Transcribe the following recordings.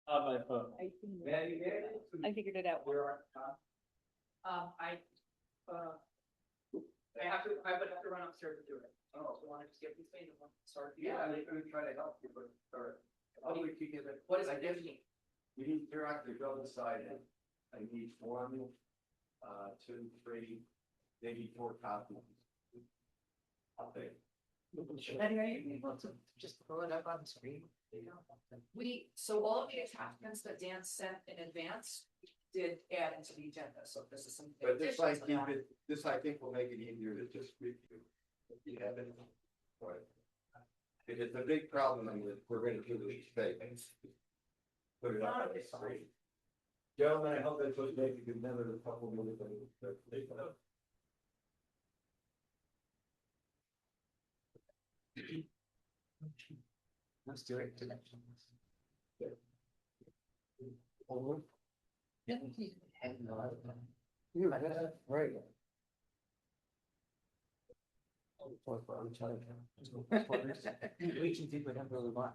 On my phone. I figured it out. I would have to run upstairs to do it. Oh, so want to just get these things and start? Yeah, I'm gonna try to help you, but, or, What do you- we give it. What is I it? guess we need, you're out to go inside and I need one, 2, 3, maybe 4 copies. I'll think. Anyway, are you able to just pull it up on the screen? So all of the attachments that Dan sent in advance did add into the agenda, so this is some. But this I additions to that. this I think will make it easier to just review. If you have it. Right. If it's a big problem, and we're gonna do these things. Put it up on the screen. Gentlemen, I hope that's what make a good minute of couple minutes. Let's do it. Right. We can do whatever we want.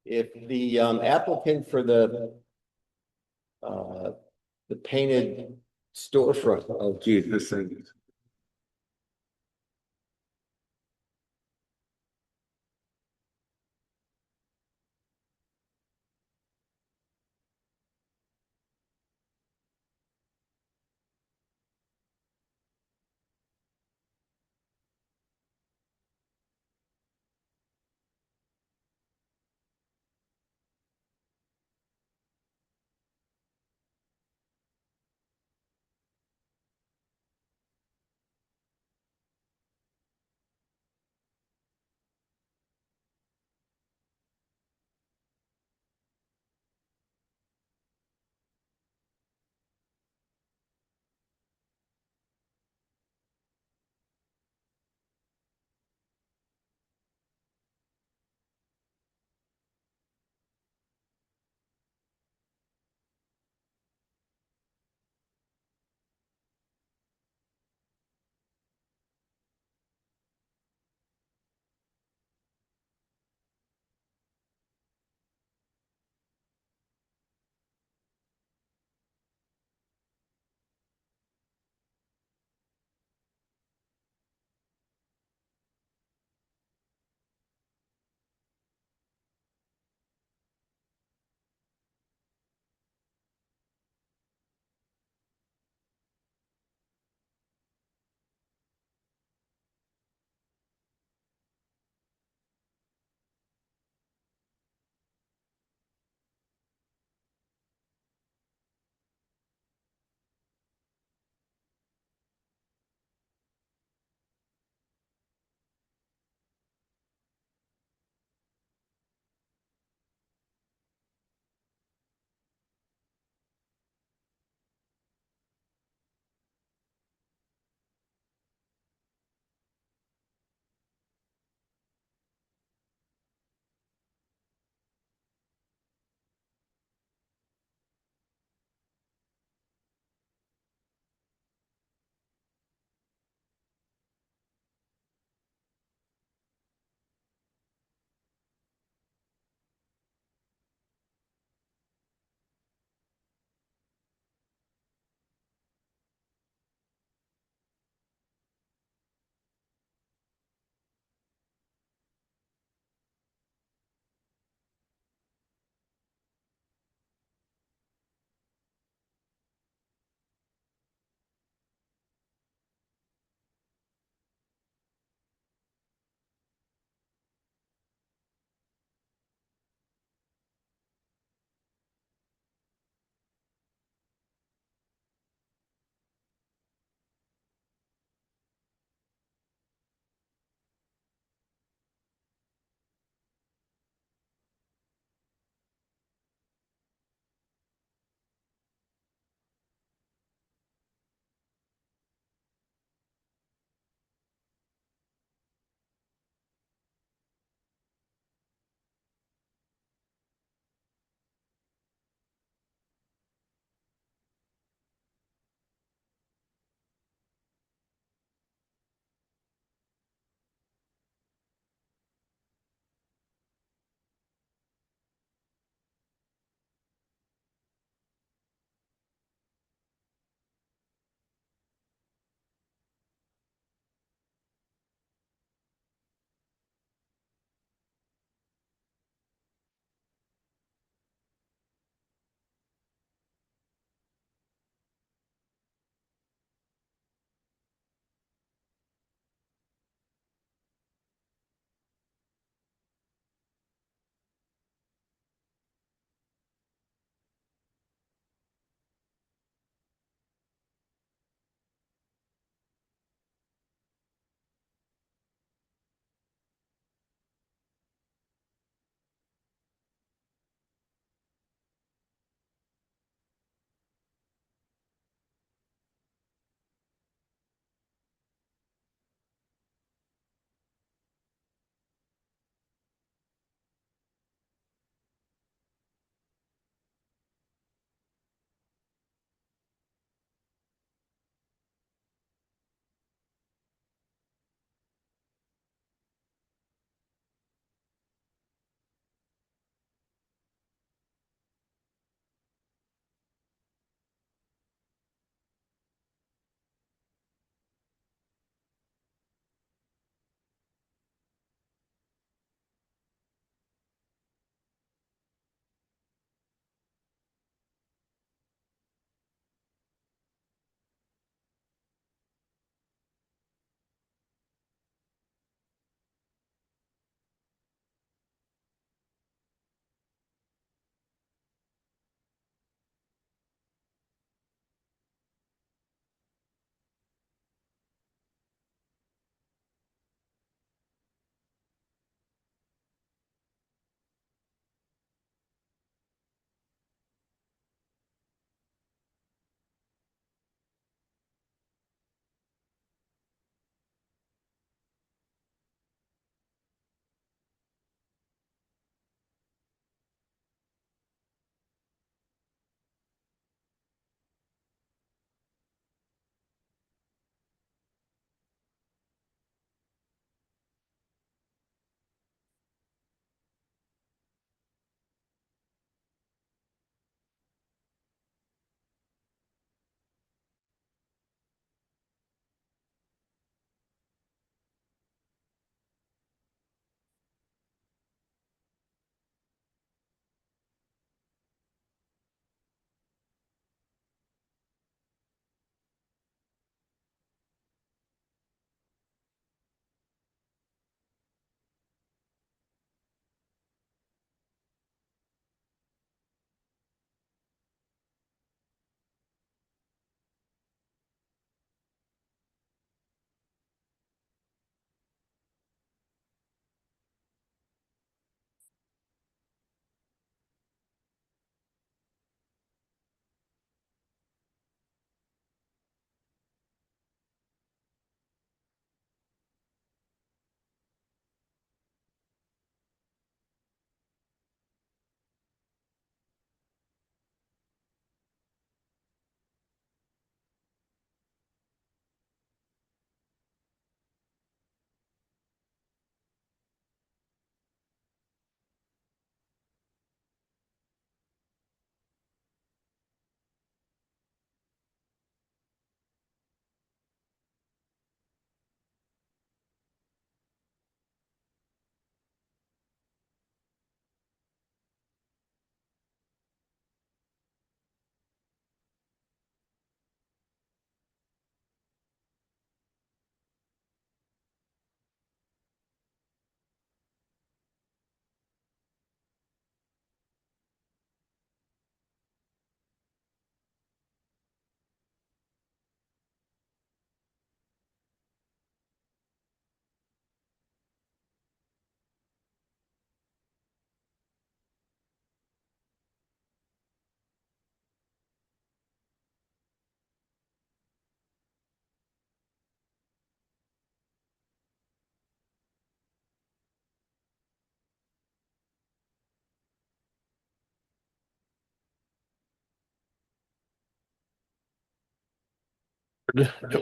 If the applicant for the painted storefront, oh Jesus,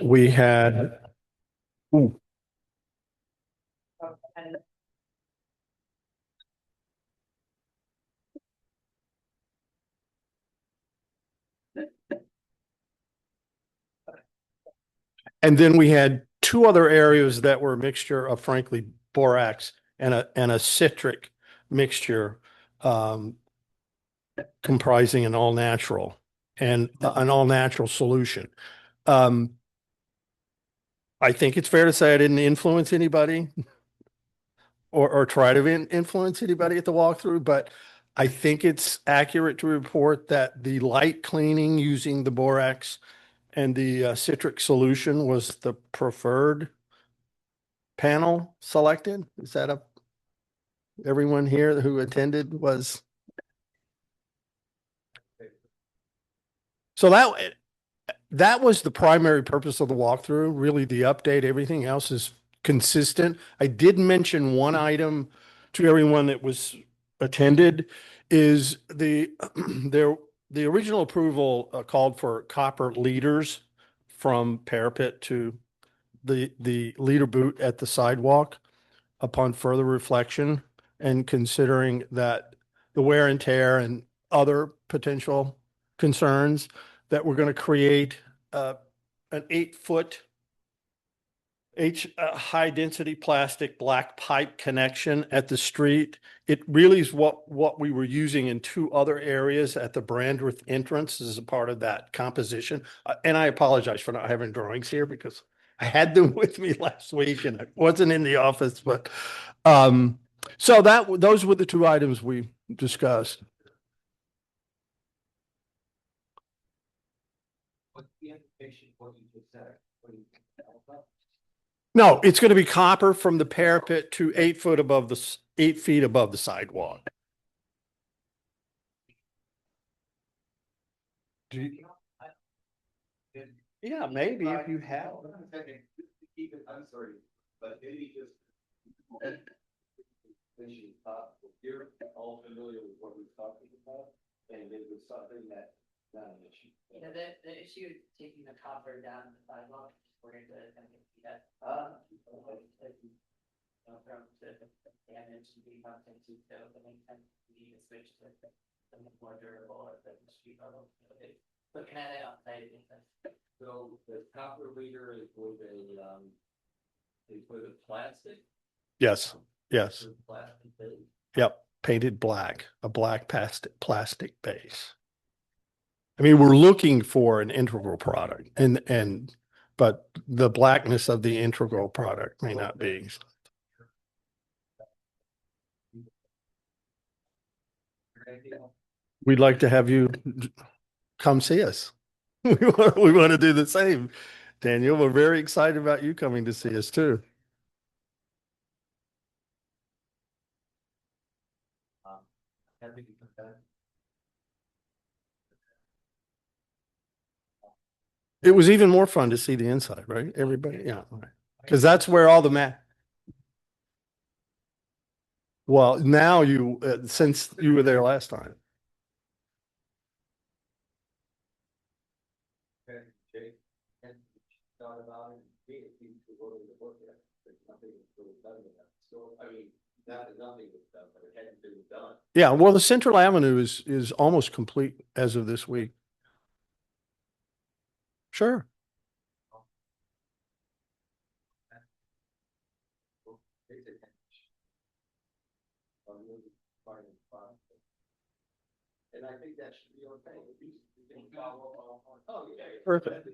we had, ooh, And and then we had two other areas that were a mixture of frankly borax and a citric mixture, um, comprising an all natural and an all natural solution. Um, I think it's fair to say I didn't influence anybody or try to influence anybody at the walkthrough, but I think it's accurate to report that the light cleaning using the borax and the citric solution was the preferred panel selected. Is that everyone here who attended was? So that was the primary purpose of the walkthrough, really the update. Everything else is consistent. I did mention one item to everyone that was attended is the original approval called for copper leaders from parapet to the leader boot at the sidewalk. Upon further reflection and considering that the wear and tear and other potential concerns that we're going to create an 8-foot high density plastic black pipe connection at the street. It really is what we were using in two other areas at the Brandreth entrance as a part of that composition. And I apologize for not having drawings here because I had them with me last week and I wasn't in the office, but so those were the two items we discussed. What's the implication of what you just said? No, it's going to be copper from the parapet to 8 feet above the sidewalk. Yeah, maybe if you have. Keep it, I'm sorry, but maybe just. You're all familiar with what we're talking about, and it was something that, not an issue. Yeah, the issue of taking the copper down the sidewalk, we're going to kind of see that. From the damage and being content to so the main time we need to switch to something more durable at the street level. Looking at it outside, it makes sense. So the copper leader is with a plastic? Yes, yes. Plastic base? Yep, painted black, a black plastic base. I mean, we're looking for an integral product but the blackness of the integral product may not be. We'd like to have you come see us. We want to do the same. Daniel, we're very excited about you coming to see us too. It was even more fun to see the inside, right? Everybody, yeah. Because that's where all the well, now since you were there last time. Nothing was done, but it hadn't been done. Yeah, well, the Central Avenue is almost complete as of this week. Sure. And I think that should be okay. Oh, yeah. Perfect.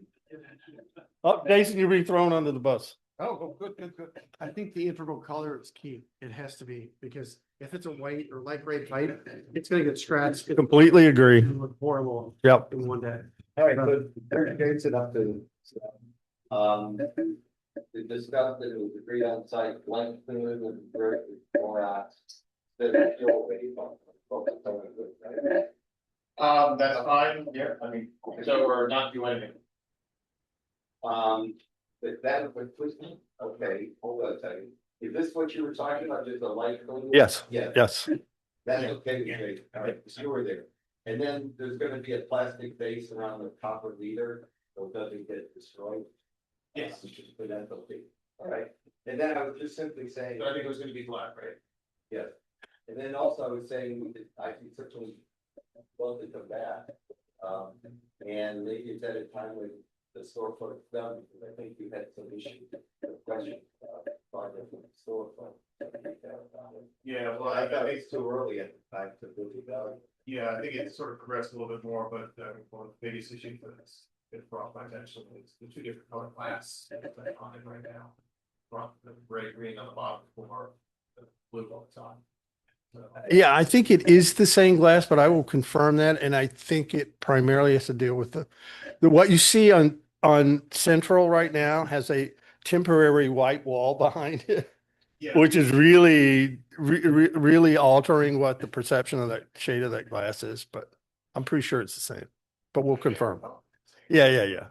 Oh, Jason, you're being thrown under the bus. Oh, good. I think the integral color is key. It has to be, because if it's a white or light gray pipe, it's gonna get scratched. It's Completely agree. gonna look horrible Yep. in one day. All right, so there gets it up to. We discussed that it was agreed on site, blank food and borax. That's fine, yeah, I mean, so we're not doing anything. But that was twisting, okay, hold on a second. Is this what you were talking about, just a light? Clean? Yes. Yeah. Yes. That's okay, great, all right, so you were there. And then there's gonna be a plastic base around the copper leader. so it doesn't get destroyed. Yes. But that's okay. All right, and then I was just simply saying. So I think it was gonna be black, right? Yes, and then also I was saying, I think certainly well to come back. And maybe it's at a time when the storefront is done, because I think you had some issues, question, project with the storefront. Yeah, well, I thought it's too early at the time to really value. yeah, I think it sort of progressed a little bit more, but one of the biggest issues that's it brought my attention is the two different color glass that's on it right now. From the gray green on the bottom for the blue on the top. So, Yeah, I think it is the same glass, but I will confirm that. And I think it primarily has to deal with what you see on Central right now has a temporary white wall behind it, yeah, which is really altering what the perception of that shade of that glass is. But I'm pretty sure it's the same, but we'll confirm. Yeah, yeah, yeah.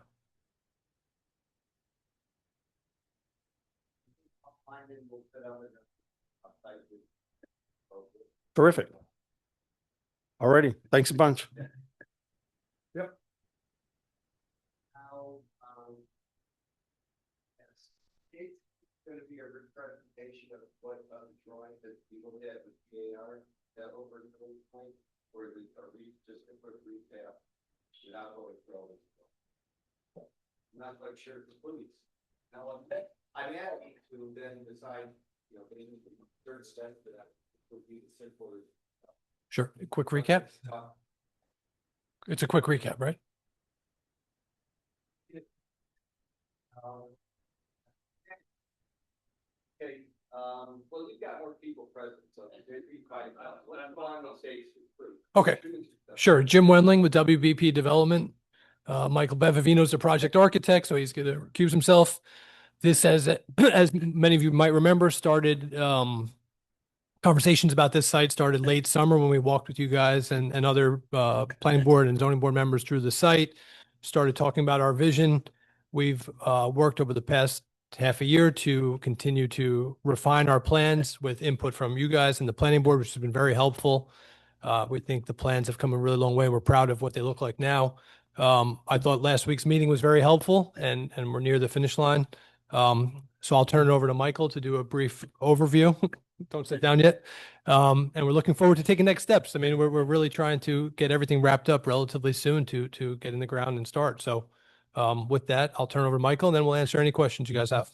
Terrific. Alrighty. Thanks a bunch. How, it's gonna be a representation of what, the drawing that people did with PAR, that over the point, or is it, are we just a quick recap? Without going through it. I'm not quite sure, please. Now, I'm asking to then decide, maybe the third step to that would be the simple. Sure. A quick recap. It's a quick recap, right? Okay, well, you've got more people present, so there'd be quite, let's go on the stage. Okay. Sure. Jim Wendling with WBP Development. Michael Bevavino is the project architect, so he's going to recuse himself. This, as many of you might remember, started conversations about this site started late summer when we walked with you guys and other planning board and zoning board members through the site, started talking about our vision. We've worked over the past half a year to continue to refine our plans with input from you guys and the planning board, which has been very helpful. We think the plans have come a really long way. We're proud of what they look like now. I thought last week's meeting was very helpful and we're near the finish line. So I'll turn it over to Michael to do a brief overview. Don't sit down yet. And we're looking forward to taking next steps. I mean, we're really trying to get everything wrapped up relatively soon to get in the ground and start. So with that, I'll turn over to Michael and then we'll answer any questions you guys have.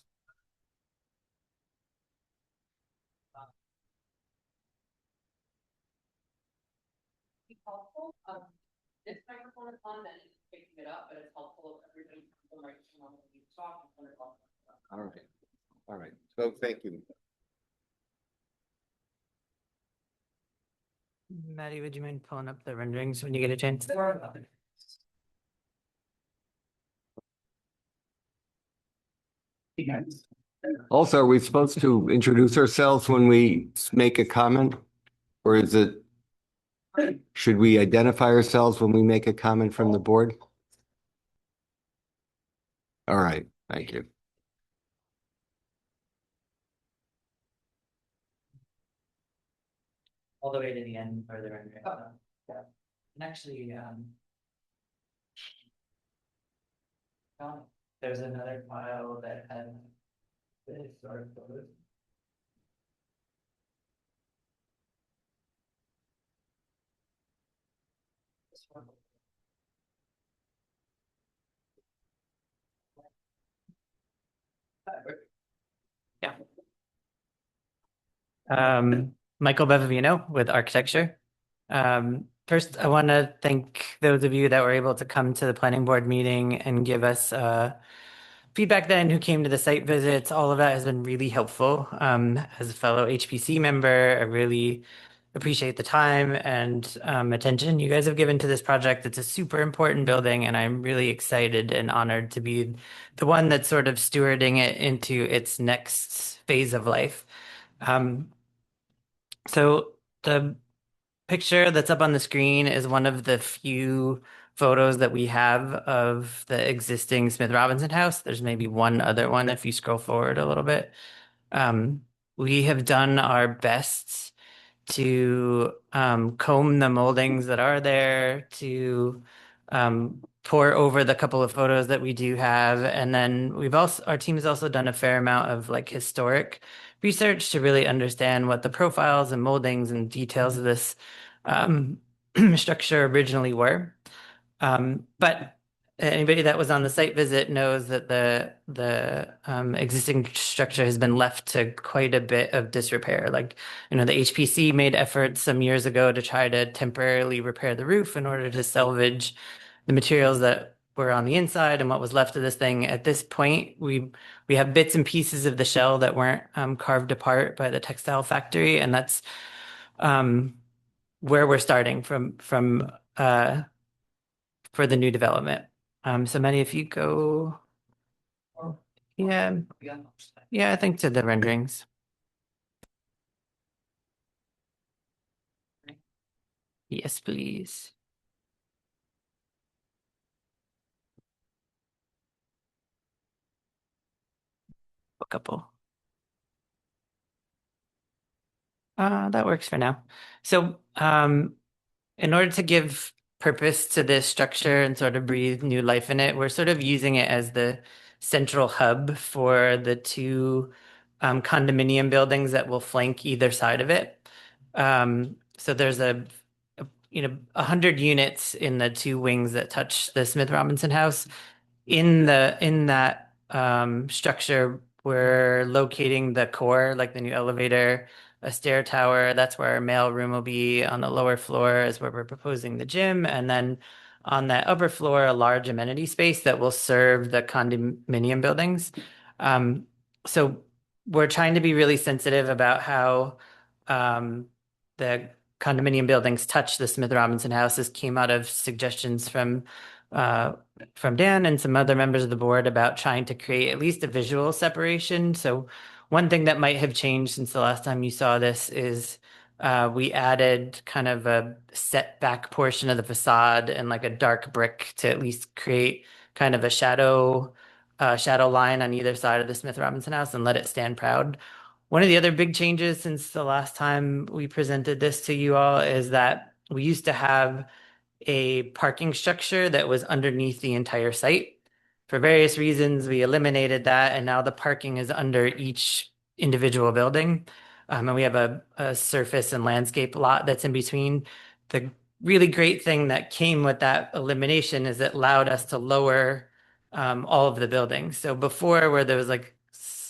Helpful. This microphone is on and it's picking it up, but it's helpful if everybody can the microphone when you talk. All right. All right. So thank you. Maddie, would you mind pulling up the renderings when you get a chance? Also, are we supposed to introduce ourselves when we make a comment? Or is it, should we identify ourselves when we make a comment from the board? All right, thank you. All the way to the end for the rendering. Yeah. And actually, there's another file that had this sort of photos. This one. Yeah. Michael Bevavino with architecture. First, I want to thank those of you that were able to come to the planning board meeting and give us feedback then, who came to the site visits. All of that has been really helpful. As a fellow HPC member, I really appreciate the time and attention you guys have given to this project. It's a super important building, and I'm really excited and honored to be the one that's sort of stewarding it into its next phase of life. So the picture that's up on the screen is one of the few photos that we have of the existing Smith Robinson house. There's maybe one other one if you scroll forward a little bit. We have done our best to comb the moldings that are there, to pour over the couple of photos that we do have. And then our team has also done a fair amount of like historic research to really understand what the profiles and moldings and details of this structure originally were. But anybody that was on the site visit knows that the existing structure has been left to quite a bit of disrepair. Like, the HPC made efforts some years ago to try to temporarily repair the roof in order to salvage the materials that were on the inside and what was left of this thing. At this point, we have bits and pieces of the shell that weren't carved apart by the textile factory, and that's where we're starting from for the new development. So many, if you go, yeah, I think to the renderings. Yes, please. A couple. That works for now. So, in order to give purpose to this structure and sort of breathe new life in it, we're sort of using it as the central hub for the two condominium buildings that will flank either side of it. So there's 100 units in the two wings that touch the Smith Robinson house. In that structure, we're locating the core, like the new elevator, a stair tower. That's where our mail room will be. On the lower floor is where we're proposing the gym, and then on that upper floor, a large amenity space that will serve the condominium buildings. So we're trying to be really sensitive about how the condominium buildings touch the Smith Robinson house. This came out of suggestions from Dan and some other members of the board about trying to create at least a visual separation. So one thing that might have changed since the last time you saw this is we added kind of a setback portion of the facade and like a dark brick to at least create kind of a shadow line on either side of the Smith Robinson house and let it stand proud. One of the other big changes since the last time we presented this to you all is that we used to have a parking structure that was underneath the entire site. For various reasons, we eliminated that, and now the parking is under each individual building. And we have a surface and landscape lot that's in between. The really great thing that came with that elimination is it allowed us to lower all of the buildings. So before, where there was like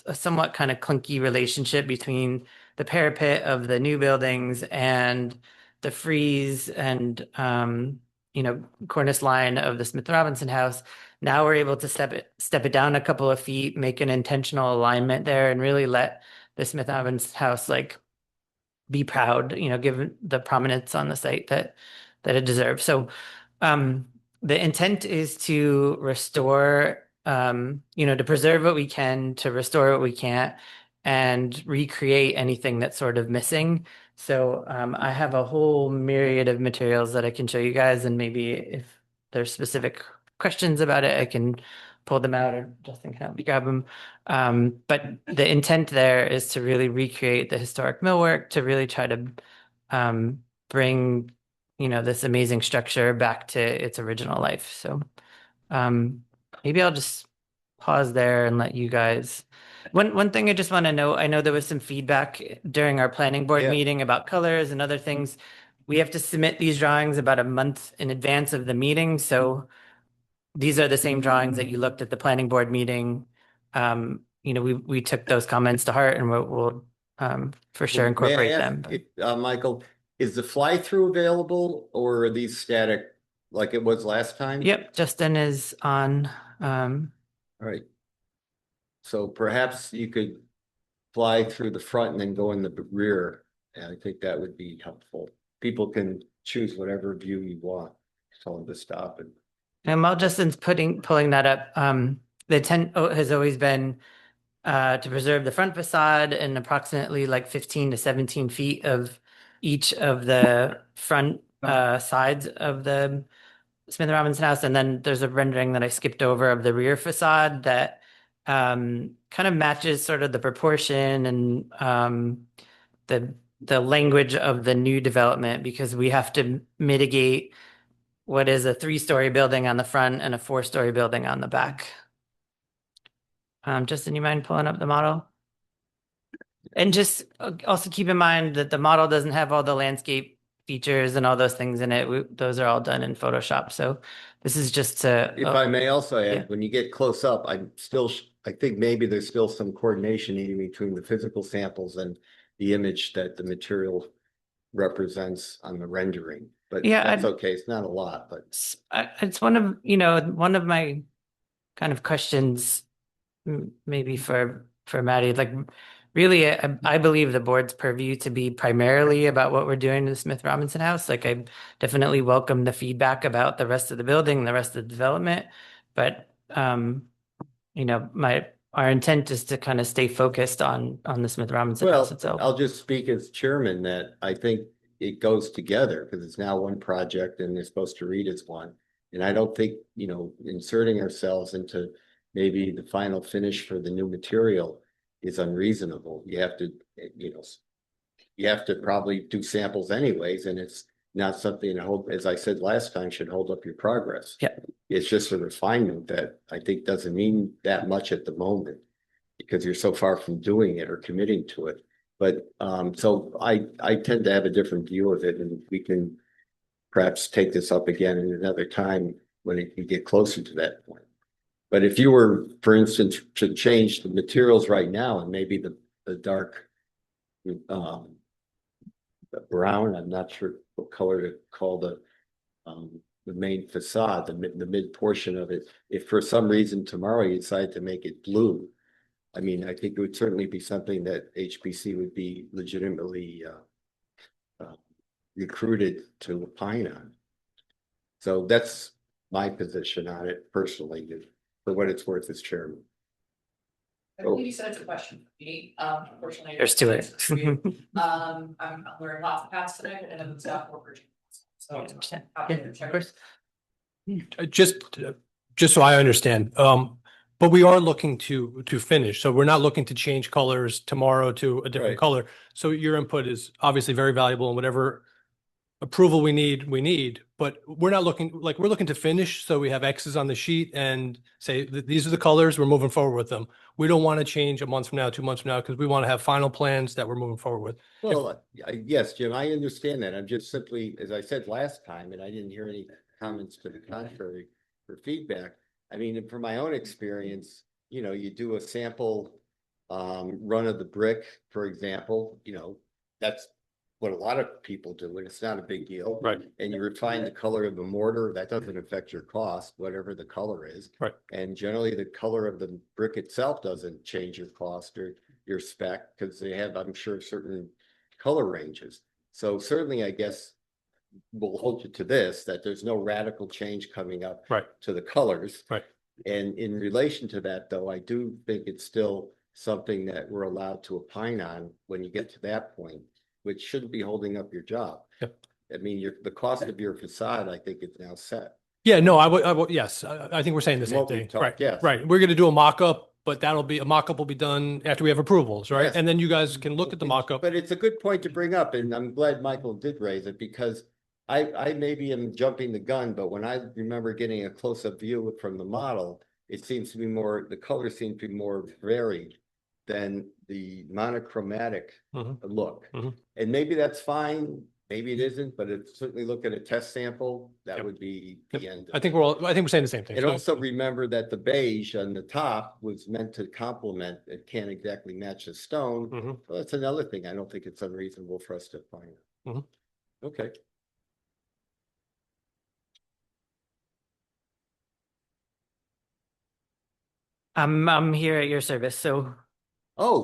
a somewhat kind of clunky relationship between the parapet of the new buildings and the frieze and cornice line of the Smith Robinson house. Now we're able to step it down a couple of feet, make an intentional alignment there, and really let the Smith Robinson house like be proud, given the prominence on the site that it deserves. So the intent is to restore, to preserve what we can, to restore what we can't, and recreate anything that's sort of missing. So I have a whole myriad of materials that I can show you guys, and maybe if there's specific questions about it, I can pull them out, or Justin can help me grab them. But the intent there is to really recreate the historic millwork, to really try to bring, this amazing structure back to its original life. So maybe I'll just pause there and let you guys. One thing I just want to know, I know there was some feedback during our planning board Yeah. meeting about colors and other things. We have to submit these drawings about a month in advance of the meeting. So these are the same drawings that you looked at the planning board meeting. We took those comments to heart, and we'll for sure May I incorporate ask them. if, Michael, is the fly-through available or are these static like it was last time? Yep, Justin is on. All right. So perhaps you could fly through the front and then go in the rear. And I think that would be helpful. People can choose whatever view you want. Tell them to stop and While Justin's pulling that up, the intent has always been to preserve the front facade and approximately like 15 to 17 feet of each of the front sides of the Smith Robinson house. And then there's a rendering that I skipped over of the rear facade that kind of matches sort of the proportion and the language of the new development, because we have to mitigate what is a 3-story building on the front and a 4-story building on the back. Justin, you mind pulling up the model? And just also keep in mind that the model doesn't have all the landscape features and all those things in it. Those are all done in Photoshop. So this is just to. If I may also yeah. add, when you get close up, I think maybe there's still some coordination needed between the physical samples and the image that the material represents on the rendering. But Yeah, that's okay. It's not a lot, but It's one of my kind of questions, maybe for Maddie. Like, really, I believe the board's purview to be primarily about what we're doing to the Smith Robinson House. Like, I definitely welcome the feedback about the rest of the building, the rest of the development, but our intent is to kind of stay focused on the Smith Robinson House well, itself. I'll just speak as chairman that I think it goes together because it's now one project and they're supposed to read as one. And I don't think, inserting ourselves into maybe the final finish for the new material is unreasonable. You have to, you have to probably do samples anyways, and it's not something I hope, as I said last time, should hold up your progress. Yeah. It's just a refinement that I think doesn't mean that much at the moment because you're so far from doing it or committing to it. But so I tend to have a different view of it, and we can perhaps take this up again at another time when we get closer to that point. But if you were, for instance, to change the materials right now and maybe the dark the brown, I'm not sure what color to call the main facade, the mid portion of it. If for some reason tomorrow you decide to make it blue, I mean, I think it would certainly be something that HPC would be legitimately recruited to opine on. So that's my position on it personally, for what it's worth as chairman. I believe you said it's a question for me, unfortunately. There's to it. I'm wearing lots of hats tonight and I'm staff worker. So. Yeah, of course. Just so I understand, but we are looking to finish. So we're not looking to change colors tomorrow to a different Right. color. So your input is obviously very valuable, and whatever approval we need, but we're not looking, like, we're looking to finish. So we have X's on the sheet and say that these are the colors, we're moving forward with them. We don't want to change a month from now, 2 months from now, because we want to have final plans that we're moving forward with. Well, yes, Jim, I understand that. I'm just simply, as I said last time, and I didn't hear any comments to the contrary for feedback. I mean, from my own experience, you do a sample run of the brick, for example, that's what a lot of people do, and it's not a big deal. Right. And you refine the color of the mortar, that doesn't affect your cost, whatever the color is. Right. And generally the color of the brick itself doesn't change your cost or your spec, because they have, I'm sure, certain color ranges. So certainly, I guess, we'll hold you to this, that there's no radical change coming up Right. to the colors. Right. And in relation to that, though, I do think it's still something that we're allowed to opine on when you get to that point, which shouldn't be holding up your job. Yep. I mean, the cost of your facade, I think, is now set. Yeah, no, I would, yes, I think we're saying the From same what we thing. talked, Right, yes. right. We're going to do a mock-up, but a mock-up will be done after we have approvals, right? Yes. And then you guys can look at the mock-up. But it's a good point to bring up, and I'm glad Michael did raise it, because I maybe am jumping the gun, but when I remember getting a close-up view from the model, it seems to be more, the colors seem to be more varied than the monochromatic Mhm. look. Mhm. And maybe that's fine, maybe it isn't, but it's certainly look at a test sample, that Yep. would be the end. I think we're saying the same thing. And So- also remember that the beige on the top was meant to complement, it can't exactly match the stone. Mhm. Well, that's another thing. I don't think it's unreasonable for us to find. Mhm. Okay. I'm here at your service, so Oh,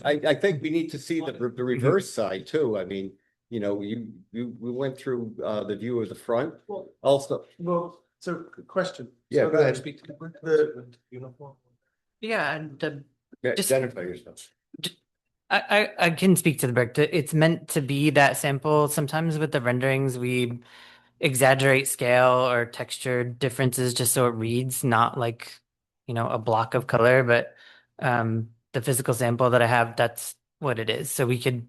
I think we need to see the reverse side too. I mean, we went through the view of the front Well, also. so question. Yeah, So go the- ahead. Speak to The, uniform. yeah, and just- Identify yourself. I can speak to the brick. It's meant to be that simple. Sometimes with the renderings, we exaggerate scale or texture differences just so it reads not like, a block of color, but the physical sample that I have, that's what it is. So we could,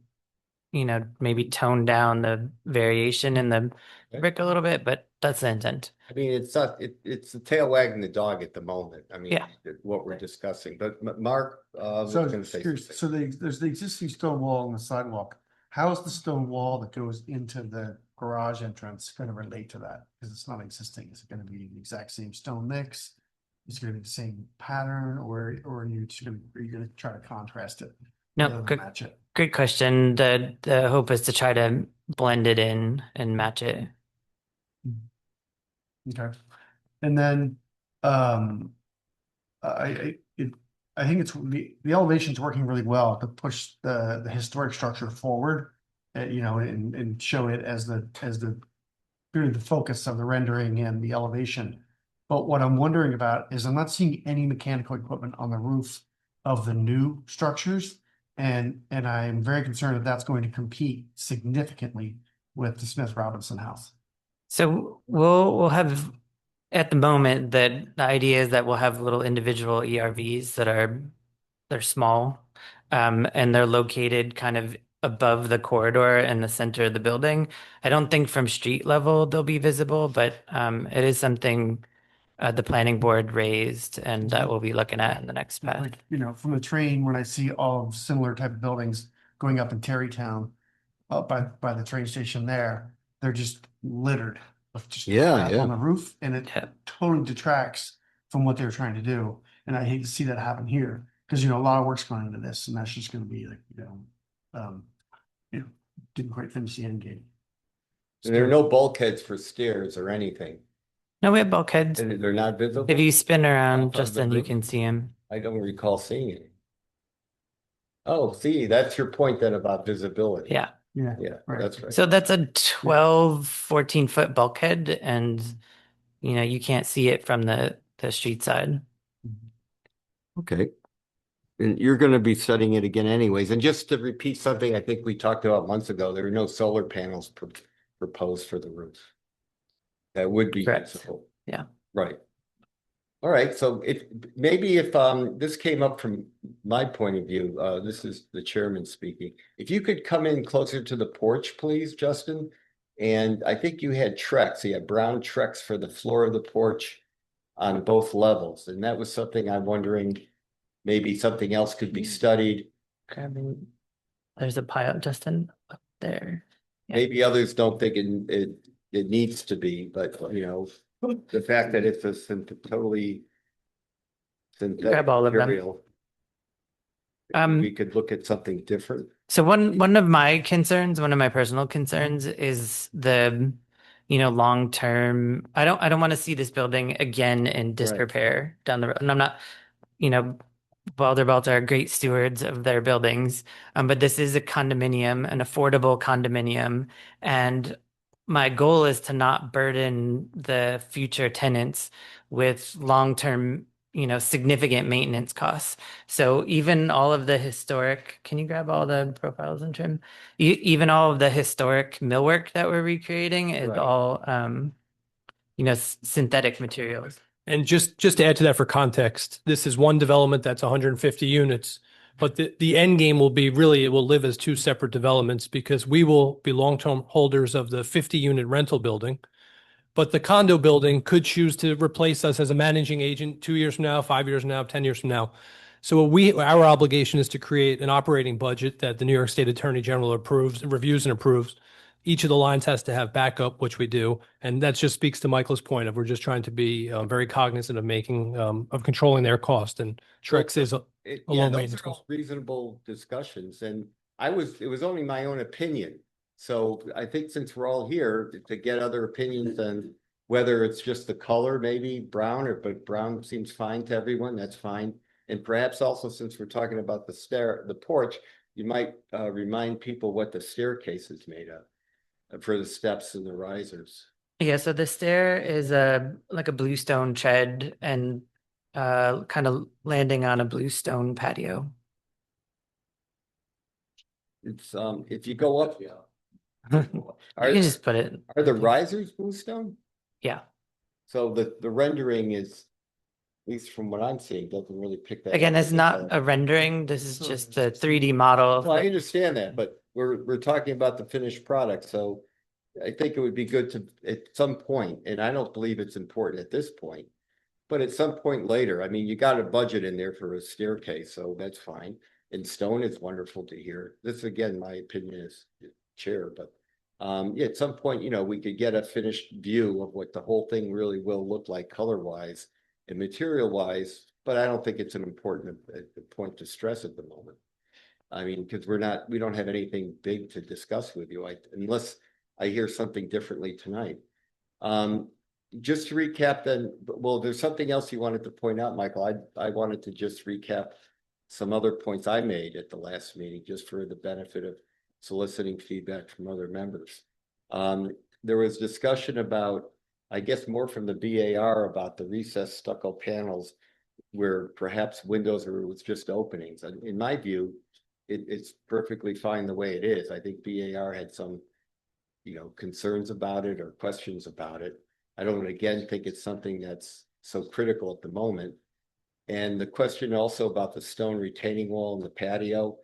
maybe tone down the variation in the Okay. brick a little bit, but That's the intent. I mean, it's not, it's the tail wagging the dog at the moment. I mean, Yeah. what we're discussing, but Mark, was So, gonna say curious, something. so there's the existing stone wall on the sidewalk. How is the stone wall that goes into the garage entrance gonna relate to that? Because it's not existing. Is it gonna be the exact same stone mix? Is it gonna be the same pattern, or are you gonna try to contrast it? No, rather than good, Match it? great question. The hope is to try to blend it in and match it. Okay. And then, um, I think it's, the elevation's working really well to push the historic structure forward. And show it as really the focus of the rendering and the elevation. But what I'm wondering about is I'm not seeing any mechanical equipment on the roof of the new structures. And I'm very concerned that that's going to compete significantly with the Smith Robinson house. So we'll have at the moment the idea is that we'll have little individual ERVs they're small, and they're located kind of above the corridor in the center of the building. I don't think from street level they'll be visible, but it is something the planning board raised and that we'll be looking at in the next path. Like, from the train, when I see all of similar type of buildings going up in Terrytown, up by the train station there, they're just littered of just Yeah, crap yeah. on the roof, and it Yeah. totally detracts from what they're trying to do. And I hate to see that happen here, because a lot of work's going into this, and that's just gonna be like, didn't quite finish the end game. And there are no bulkheads for stairs or anything. No, we have bulkheads. And they're not visible? If you spin Off around, of the Justin, you roof? can see them. I don't recall seeing it. Oh, see, that's your point then about visibility. Yeah. Yeah. Yeah, Right. that's right. So that's a 12, 14-foot bulkhead, and you can't see it from the street side. Okay. And you're gonna be studying it again anyways. And just to repeat something I think we talked about months ago, there are no solar panels proposed for the roof. That would be Correct. useful. Yeah. Right. All right, so if this came up from my point of view, this is the chairman speaking. If you could come in closer to the porch, please, Justin. And I think you had Trex, you had brown Trex for the floor of the porch on both levels. And that was something I'm wondering, maybe something else could be studied. Grabbing, there's a pile, Justin, up there. Yeah. Maybe others don't think it needs to be, but the fact that it's a totally synthetic Grab all of them. material. We could look at something different. So one of my concerns, one of my personal concerns is the, long term. I don't want to see this building again in disrepair down the road. And I'm not, Welderbalts are great stewards of their buildings, but this is a condominium, an affordable condominium, and my goal is to not burden the future tenants with long-term, significant maintenance costs. So even all of the historic, can you grab all the profiles and trim? Even all of the historic millwork that we're recreating is Right. all, synthetic materials. And just to add to that for context, this is one development that's 150 units, but the end game will be really, it will live as two separate developments because we will be long-term holders of the 50-unit rental building. But the condo building could choose to replace us as a managing agent 2 years from now, 5 years from now, 10 years from now. So our obligation is to create an operating budget that the New York State Attorney General approves, reviews and approves. Each of the lines has to have backup, which we do. And that just speaks to Michael's point of we're just trying to be very cognizant of controlling their cost. And Trex is a low maintenance Those are all cost. reasonable discussions, and it was only my own opinion. So I think since we're all here to get other opinions on whether it's just the color, maybe brown, but brown seems fine to everyone, that's fine. And perhaps also, since we're talking about the porch, you might remind people what the staircase is made of for the steps and the risers. Yeah, so the stair is like a bluestone tread and kind of landing on a bluestone patio. It's if you go up, You can just put it. are the risers bluestone? Yeah. So the rendering is, at least from what I'm seeing, doesn't really pick that Again, up. it's not a rendering. This is just a 3D model. Well, I understand that, but we're talking about the finished product, so I think it would be good to, at some point, and I don't believe it's important at this point. But at some point later, I mean, you got a budget in there for a staircase, so that's fine. And stone is wonderful to hear. This, again, my opinion as chair, but. Yeah, at some point, we could get a finished view of what the whole thing really will look like color wise and material wise, but I don't think it's an important point to stress at the moment. I mean, because we don't have anything big to discuss with you, unless I hear something differently tonight. Just to recap then, well, there's something else you wanted to point out, Michael. I wanted to just recap some other points I made at the last meeting, just for the benefit of soliciting feedback from other members. There was discussion about, I guess more from the BAR, about the recessed stucco panels where perhaps windows are with just openings. And in my view, it's perfectly fine the way it is. I think BAR had some, concerns about it or questions about it. I don't, again, think it's something that's so critical at the moment. And the question also about the stone retaining wall in the patio,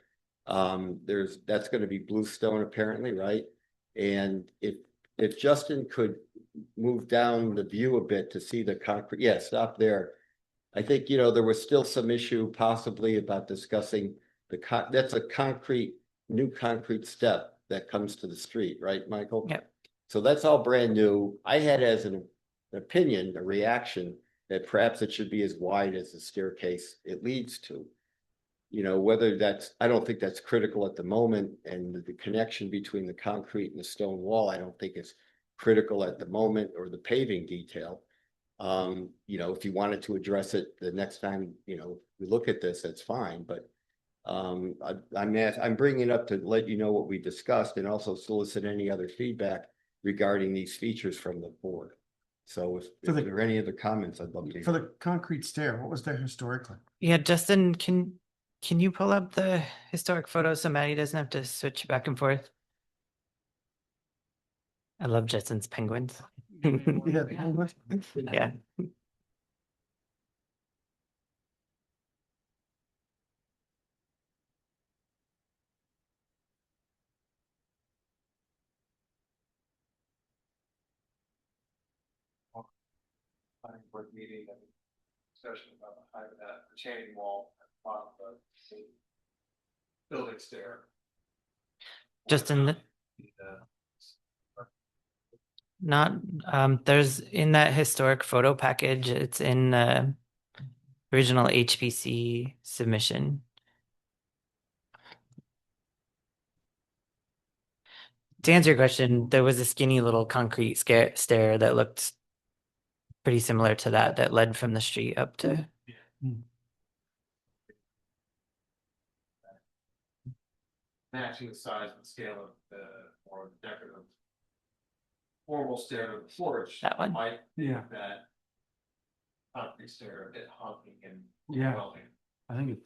that's going to be bluestone apparently, right? And if Justin could move down the view a bit to see the concrete, yeah, stop there. I think, there was still some issue possibly about discussing that's a new concrete step that comes to the street, right, Michael? Yep. So that's all brand new. I had as an opinion, a reaction, that perhaps it should be as wide as the staircase it leads to. Whether I don't think that's critical at the moment, and the connection between the concrete and the stone wall, I don't think is critical at the moment, or the paving detail. If you wanted to address it the next time, we look at this, that's fine, but I'm bringing it up to let you know what we discussed and also solicit any other feedback regarding these features from the board. So if there are any other comments, I'd love to hear. For the concrete stair, what was there historically? Yeah, Justin, can you pull up the historic photo so Maddie doesn't have to switch back and forth? I love Justin's penguins. Yeah. Planning board meeting and discussion about the height of that retaining wall at the bottom of the building stair. Justin, not there's in that historic photo package, it's in the original HPC submission. To answer your question, there was a skinny little concrete stair that looked pretty similar to that led from the street up to. Matching the size and scale of the more decorative formal stair to the porch. That one? Might Yeah. make that concrete stair a bit honking and Yeah. overwhelming. I think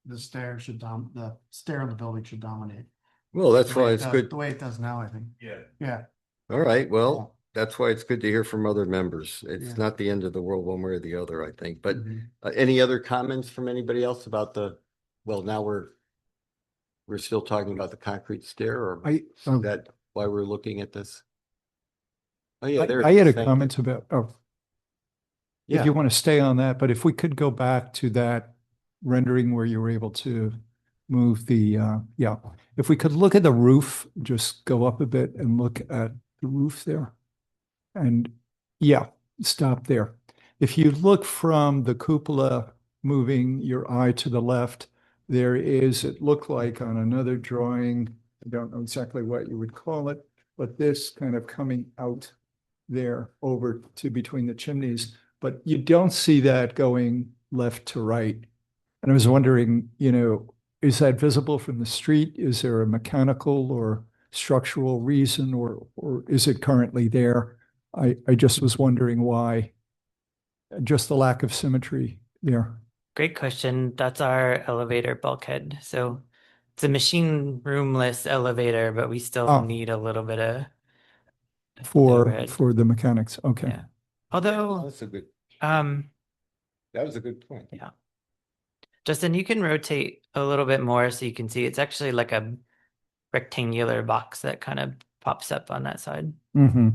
the stair the stair of the building should dominate. Well, that's The way why it it's does- good. The way it does now, I think. Yeah. Yeah. All right, well, that's why it's good to hear from other members. It's Yeah. not the end of the world one way or the other, I think. But Mhm. any other comments from anybody else about well, now we're still talking about the concrete stair, or is that why we're looking at this? Oh, yeah, there. I had a thank you. comment about, if Yeah, you want to stay on that, but if we could go back to that rendering where you were able to move if we could look at the roof, just go up a bit and look at the roof there. And stop there. If you look from the cupola, moving your eye to the left, there is, it looked like on another drawing, I don't know exactly what you would call it, but this kind of coming out there over to between the chimneys, but you don't see that going left to right. And I was wondering, is that visible from the street? Is there a mechanical or structural reason, or is it currently there? I just was wondering why, just the lack of symmetry there. Great question. That's our elevator bulkhead. So it's a machine roomless elevator, but we still need a little bit of overhead. For the mechanics. Okay. Yeah. Although, that's a good, that was a good point. Yeah. Justin, you can rotate a little bit more so you can see it's actually like a rectangular box that kind of pops up on that side. Mm-hmm.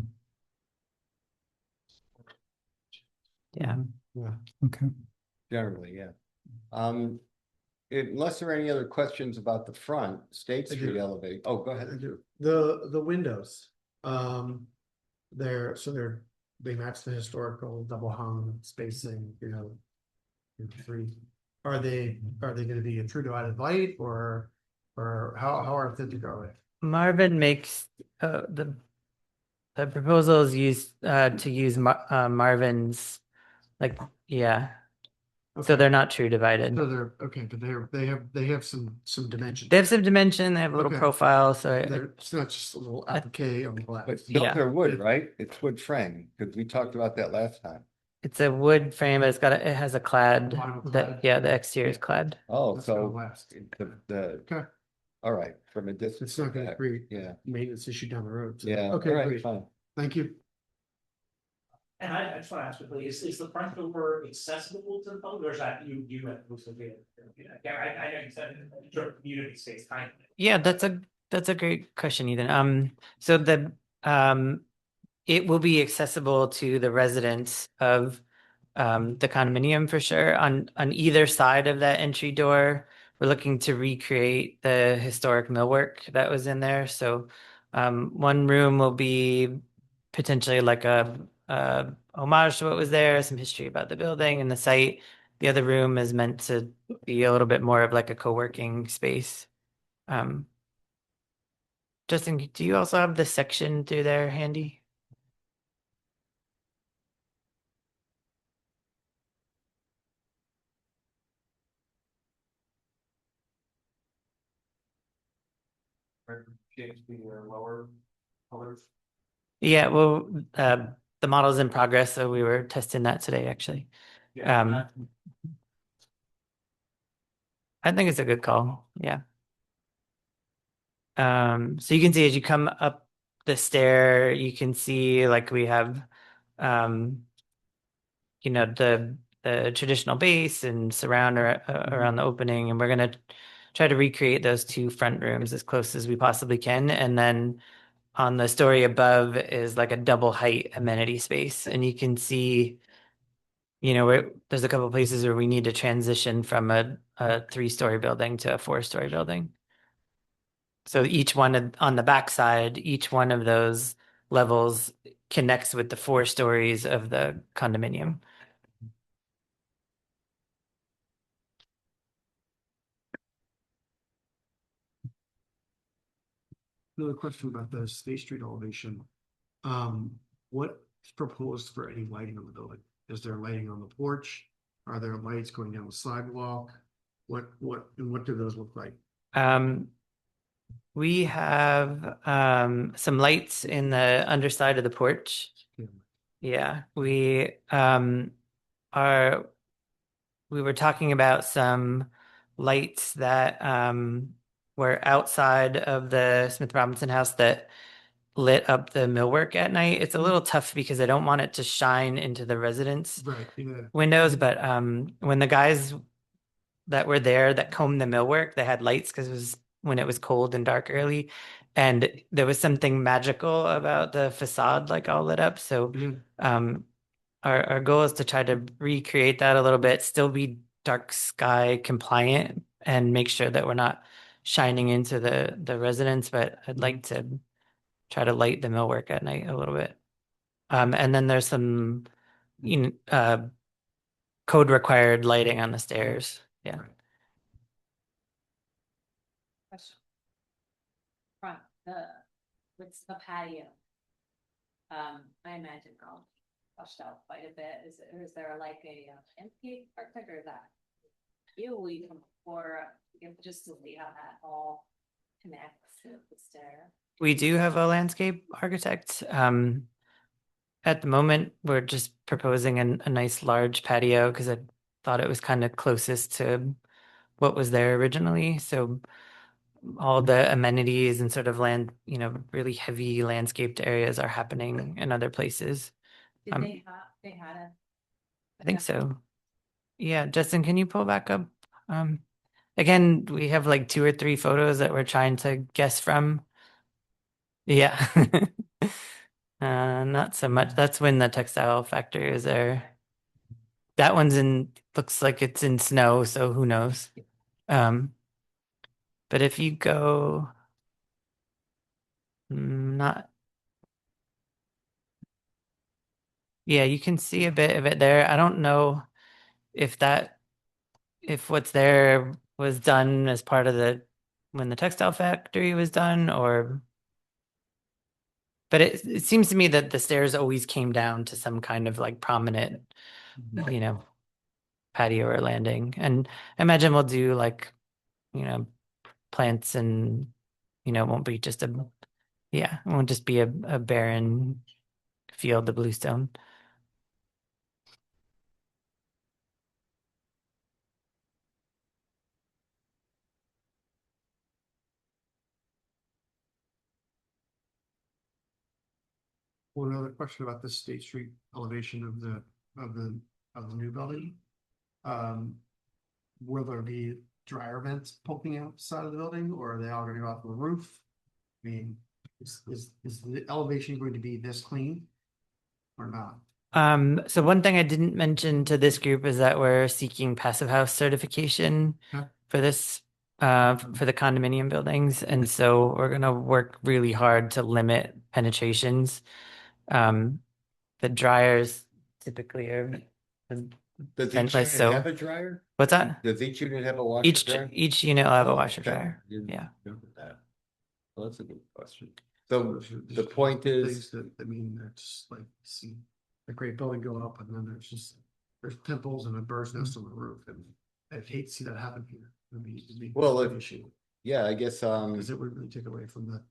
Yeah. Okay. Generally, yeah. Unless there are any other questions about the front, State I do. Street elevate, oh, go I ahead. do. The windows, they match the historical double hung spacing, in three. Are they gonna be a true divided light or how authentic are they? Marvin makes the proposal is used to use Marvin's like yeah. So Okay. they're not true divided. So they're, okay, but they have some dimension. They have some dimension, they have a little Okay. profile, so It's not just a little applique on the glass. But those Yeah. are wood, right? It's wood frame, because we talked about that last time. it's a wood frame, but it has a clad Vinyl that clad. yeah, the exterior is clad. Oh, That's gonna so last. the, Okay. all right, from a distance. It's not gonna back, create Yeah, maintenance issue down the road. so- yeah, all Okay, right, great. fine. Thank you. And I just want to ask quickly, is the front door accessible to the public, or is that you have to be? I know you said community space kind of. Yeah, that's a great question, Ethan. So it will be accessible to the residents of the condominium for sure. On either side of that entry door, we're looking to recreate the historic millwork that was in there. So one room will be potentially like a homage to what was there, some history about the building and the site. The other room is meant to be a little bit more of like a co-working space. Um, Justin, do you also have the section through there handy? Change the lower colors. Yeah, well, the model's in progress, so we were testing that today, actually. I think it's a good call. Yeah. So you can see as you come up the stair, you can see like we have, the traditional base and surround around the opening, and we're gonna try to recreate those two front rooms as close as we possibly can, and then on the story above is like a double height amenity space, and you can see, there's a couple places where we need to transition from a 3-story building to a 4-story building. So each one on the backside, each one of those levels connects with the 4 stories of the condominium. Another question about the State Street elevation. What's proposed for any lighting on the building? Is there lighting on the porch? Are there lights going down the sidewalk? What do those look like? We have some lights in the underside of the porch. Yeah, we were talking about some lights that were outside of the Smith Robinson house that lit up the millwork at night. It's a little tough because I don't want it to shine into the residents' Right, yeah. windows, but when the guys that were there that combed the millwork, they had lights because it was when it was cold and dark early, and there was something magical about the facade like all lit up. So our goal is to try to recreate that a little bit, still be dark sky compliant and make sure that we're not shining into the residents, but I'd like to try to light the millwork at night a little bit. And then there's some code required lighting on the stairs. Yeah. Question. Front, what's the patio? I imagine all flushed out quite a bit. Is there like a landscape architect or is that you lead them or just to see how that all connects to the stair? We do have a landscape architect. At the moment, we're just proposing a nice large patio because I thought it was kind of closest to what was there originally. So all the amenities and sort of really heavy landscaped areas are happening in other places. Did they had a I think so. Yeah, Justin, can you pull back up? Again, we have like 2 or 3 photos that we're trying to guess from. Yeah. Not so much. That's when the textile factory is there. That one's in, looks like it's in snow, so who knows? But if you go, not, yeah, you can see a bit of it there. I don't know if that, if what's there was done as part of the, when the textile factory was done, or, but it seems to me that the stairs always came down to some kind of like prominent, you know, patio or landing. And I imagine we'll do like, you know, plants and, you know, it won't be just a, yeah, it won't just be a barren field of bluestone. One other question about the State Street elevation of the new building. Um, will there be dryer vents poking outside of the building, or are they all gonna go off the roof? I mean, is the elevation going to be this clean or not? So one thing I didn't mention to this group is that we're seeking passive house certification Okay. for this, for the condominium buildings. And so we're gonna work really hard to limit penetrations. The dryers typically are, Does And each like unit so- have a dryer? what's that? Does each unit have a washer dryer? Each unit will have a Oh, washer okay. dryer. Didn't Yeah. know that. Well, that's a good question. So the point is, Things that, I mean, they're just like, see a great building go up and then there's pimples and a bird's nest on the roof, and I'd hate to see that happen here. It'd be Well, an if- issue, yeah, I guess, because it would really take away from the.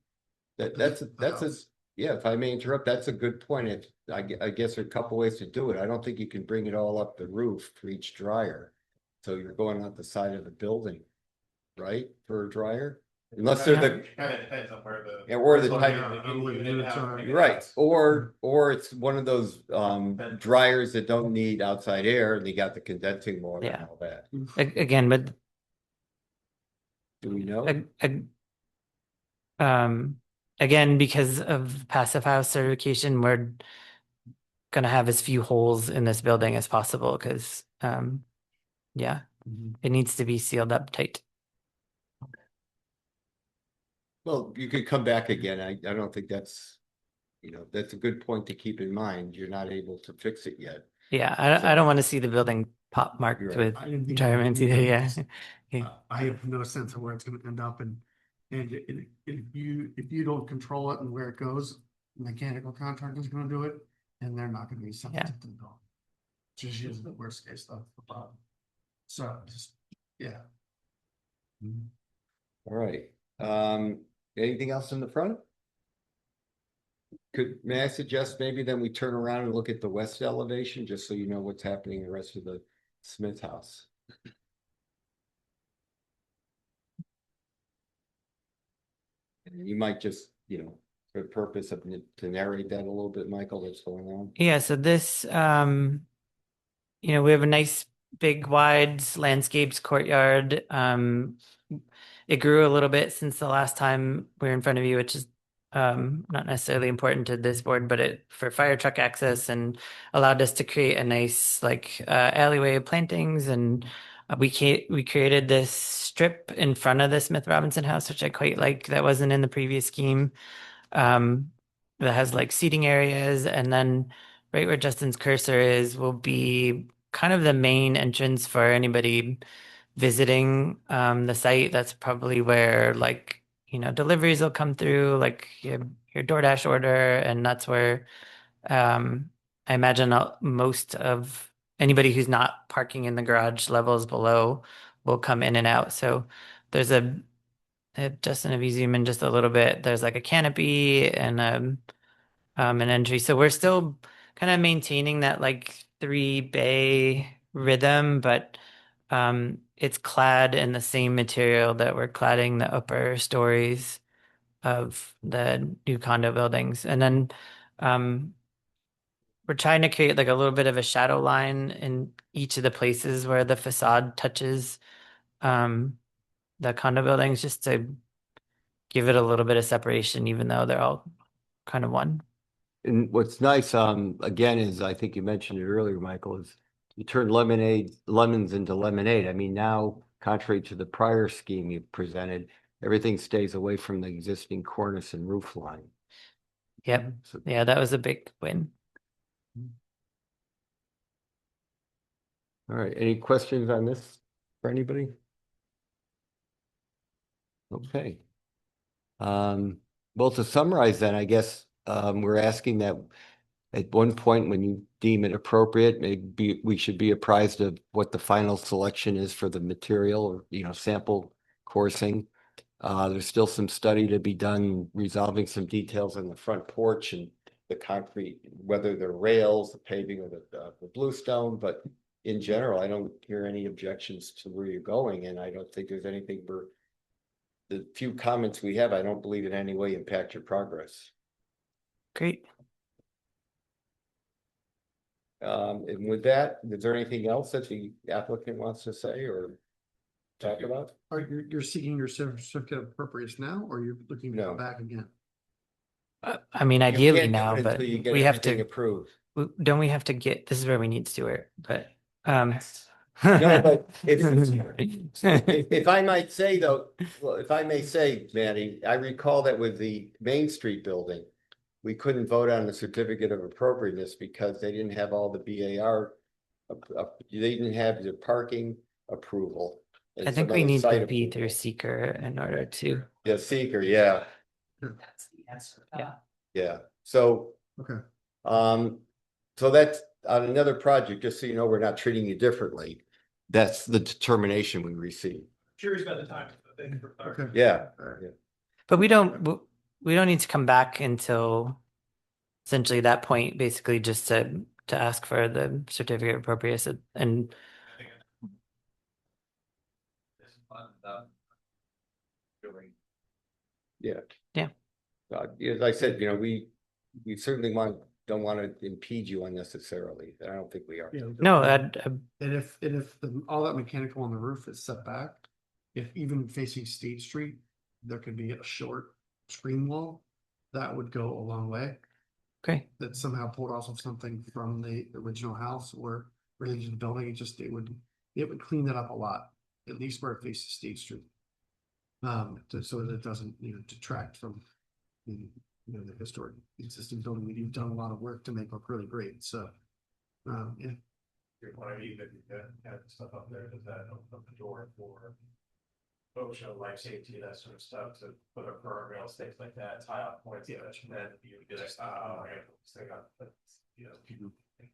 that's a, house. yeah, if I may interrupt, that's a good point. I guess there are a couple ways to do it. I don't think you can bring it all up the roof for each dryer. So you're going out the side of the building, right, for a dryer? Unless they're the, Kind of depends on where the. Yeah, where the where type- the units are. right, or it's one of those dryers that don't need outside air and they got the condensing water and Yeah. all that. Again, but Do we know? again, because of passive house certification, we're gonna have as few holes in this building as possible because, yeah, it needs to be sealed up tight. Well, you could come back again. I don't think that's, that's a good point to keep in mind. You're not able to fix it yet. Yeah, I don't want to see the building pop marked You're right. with I didn't think dryer that vents either, either, yeah. because, Yeah. I have no sense of where it's gonna end up, and if you don't control it and where it goes, the mechanical contractor's gonna do it, and they're not gonna be sensitive to the bill. Just use the worst case stuff, the problem. So, just, yeah. All right. Anything else in the front? May I suggest maybe then we turn around and look at the west elevation, just so you know what's happening in the rest of the Smith house. And you might just, for the purpose of to narrate that a little bit, Michael, what's going on? Yeah, so this, we have a nice big wide landscapes courtyard. It grew a little bit since the last time we were in front of you, which is not necessarily important to this board, but it for fire truck access and allowed us to create a nice alleyway of plantings, and we created this strip in front of the Smith Robinson house, which I quite like. That wasn't in the previous scheme. That has like seating areas, and then right where Justin's cursor is will be kind of the main entrance for anybody visiting the site. That's probably where deliveries will come through, like your DoorDash order, and that's where I imagine most of anybody who's not parking in the garage levels below will come in and out. So there's Justin, if you zoom in just a little bit, there's like a canopy and an entry. So we're still kind of maintaining that like 3-bay rhythm, but it's clad in the same material that we're cladding the upper stories of the new condo buildings. And then we're trying to create like a little bit of a shadow line in each of the places where the facade touches the condo buildings, just to give it a little bit of separation, even though they're all kind of one. And what's nice, again, is I think you mentioned it earlier, Michael, is you turn lemons into lemonade. I mean, now, contrary to the prior scheme you presented, everything stays away from the existing cornice and roof line. Yep. So, Yeah, that was a big win. all right, any questions on this for anybody? Okay. Well, to summarize then, I guess, we're asking that at one point when you deem it appropriate, maybe we should be apprised of what the final selection is for the material or, sample coursing. There's still some study to be done, resolving some details on the front porch and the concrete, whether they're rails, the paving or the bluestone, but in general, I don't hear any objections to where you're going, and I don't think there's anything the few comments we have, I don't believe in any way impact your progress. Great. And with that, is there anything else that the applicant wants to say or talk about? Are you're seeking your certificate of appropriateness now, or you're looking to No. come back again? I mean, You ideally can't do now, it but until you get we have everything to, approved. don't we have to get, this is where we need Stuart, but, No, but if I might say though, well, if I may say, Manny, I recall that with the Main Street building, we couldn't vote on the certificate of appropriateness because they didn't have all the BAR. They didn't have the parking approval. and I think some we other need site to be through approval. seeker in order to, Yeah, seeker, yeah, That's the answer. Yeah. yeah. So, Okay. so that's on another project, just so you know, we're not treating you differently. That's the determination we received. Curious about the time. Thank you for clarifying. Okay. Yeah, All right. but we don't need to come back until essentially that point, basically just to ask for the certificate of appropriateness and yeah. Yeah. As I said, we certainly don't want to impede you unnecessarily. I don't think we are. Yeah. no, And if all that mechanical on the roof is set back, if even facing State Street, there could be a short screen wall, that would go a long way. okay. That somehow pulled off of something from the original house or related to the building, it would clean that up a lot, at least where it faces State Street. So that it doesn't, detract from the historic existing building that you've done a lot of work to make look really great, so. Yeah, You're wondering even have stuff up there, does that open up the door for OSHA, life safety, that sort of stuff, to put up guardrails, things like that, tie off points, and then you would be like, oh, I have this thing up, but,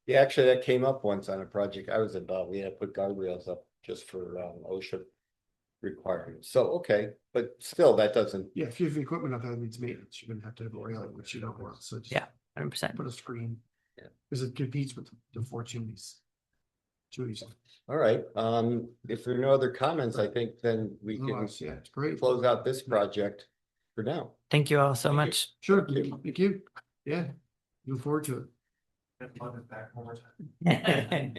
Yeah, actually, that came up once on a project I was involved. We had to put guardrails up just for OSHA requirements. So, okay, but still, that doesn't. yeah, if you have equipment up there that needs maintenance, you're gonna have to have a railing, which you don't want, so just. Yeah. 100%. Put a screen. Yeah. Because it competes with the four chimneys. Two easily. All right. If there are no other comments, I think then we can Otherwise, yeah, it's great. close out this project for now. Thank you all so Thank you. much. Sure, Thank you. thank you. Yeah, look forward to it. back one more time.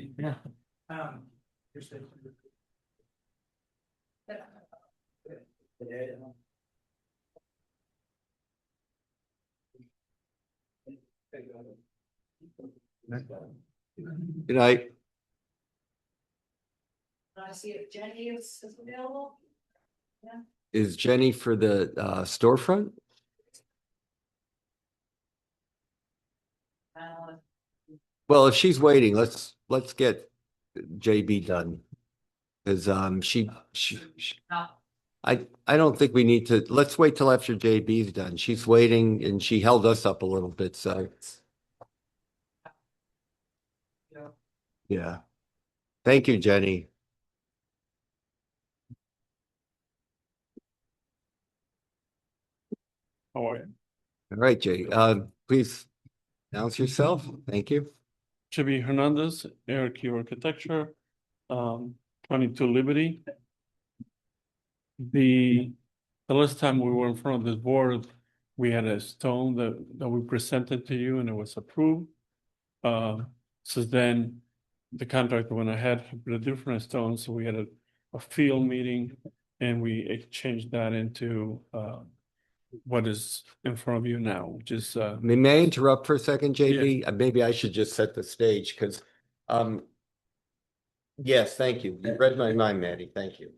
Here's the. Good night. I see if Jenny is available. Is Jenny for the storefront? Well, if she's waiting, let's get JB done. Cause I don't think we need to, let's wait till after JB's done. She's waiting and she held us up a little bit, so. Yeah. Thank you, Jenny. All right. All right, Jay, please announce yourself. Thank you. Chevy Hernandez, Eric Architecture, 22 Liberty. The last time we were in front of this board, we had a stone that we presented to you and it was approved. Since then, the contractor went ahead with a different stone, so we had a field meeting and we exchanged that into what is in front of you now, which is, May I interrupt for a second, JB? Maybe I should just set the stage because, yes, thank you. You read my mind, Maddie. Thank you.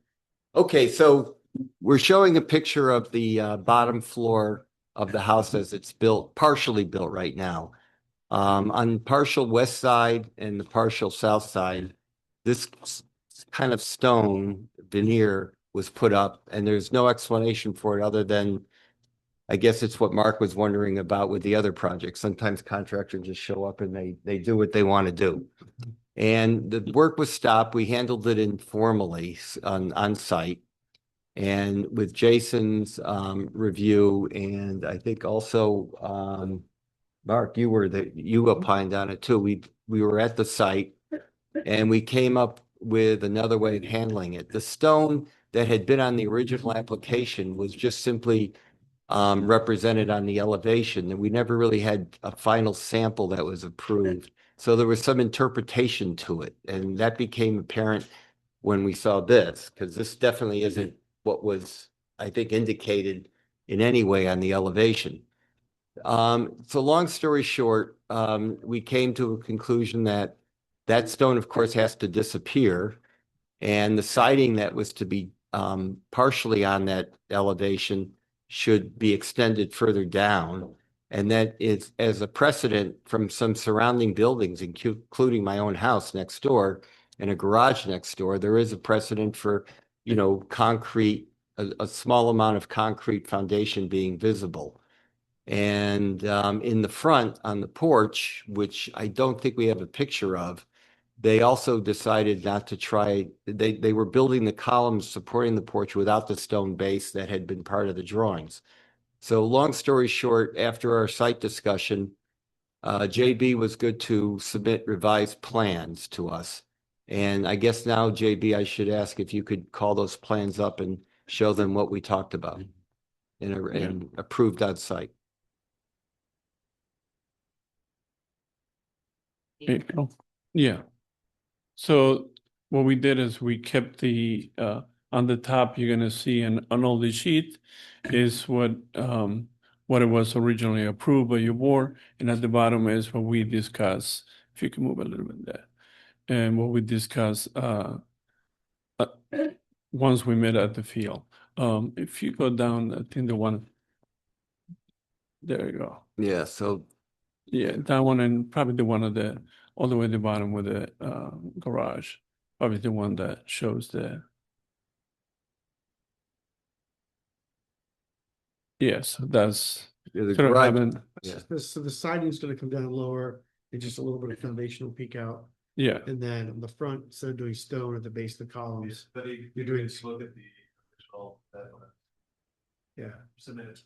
Okay, so we're showing a picture of the bottom floor of the house as it's built, partially built right now. On partial west side and the partial south side, this kind of stone veneer was put up, and there's no explanation for it other than, I guess it's what Mark was wondering about with the other projects. Sometimes contractors just show up and they do what they want to do. And the work was stopped. We handled it informally on site. And with Jason's review, and I think also Mark, you opined on it too. We were at the site and we came up with another way of handling it. The stone that had been on the original application was just simply represented on the elevation, and we never really had a final sample that was approved. So there was some interpretation to it, and that became apparent when we saw this, because this definitely isn't what was, I think, indicated in any way on the elevation. So long story short, we came to a conclusion that that stone, of course, has to disappear. And the siding that was to be partially on that elevation should be extended further down. And that is as a precedent from some surrounding buildings, including my own house next door and a garage next door. There is a precedent for, concrete, a small amount of concrete foundation being visible. And in the front on the porch, which I don't think we have a picture of, they also decided not to try, they were building the columns supporting the porch without the stone base that had been part of the drawings. So long story short, after our site discussion, JB was good to submit revised plans to us. And I guess now, JB, I should ask if you could call those plans up and show them what we talked about and approved on site. Yeah. So what we did is we kept the, on the top, you're gonna see on all the sheet is what it was originally approved by your board, and at the bottom is what we discussed. If you can move a little bit there. And what we discussed once we met at the field. If you go down, I think the one, there you go. Yeah, so Yeah, that one, and probably the one all the way at the bottom with the garage. Probably the one that shows the. Yes, that's the sort of garage, having, yeah. So the siding's gonna come down lower, and just a little bit of foundation will peek out. yeah, And then on the front, instead of doing stone at the base of the columns, But if You're doing- look at the original that yeah. submitted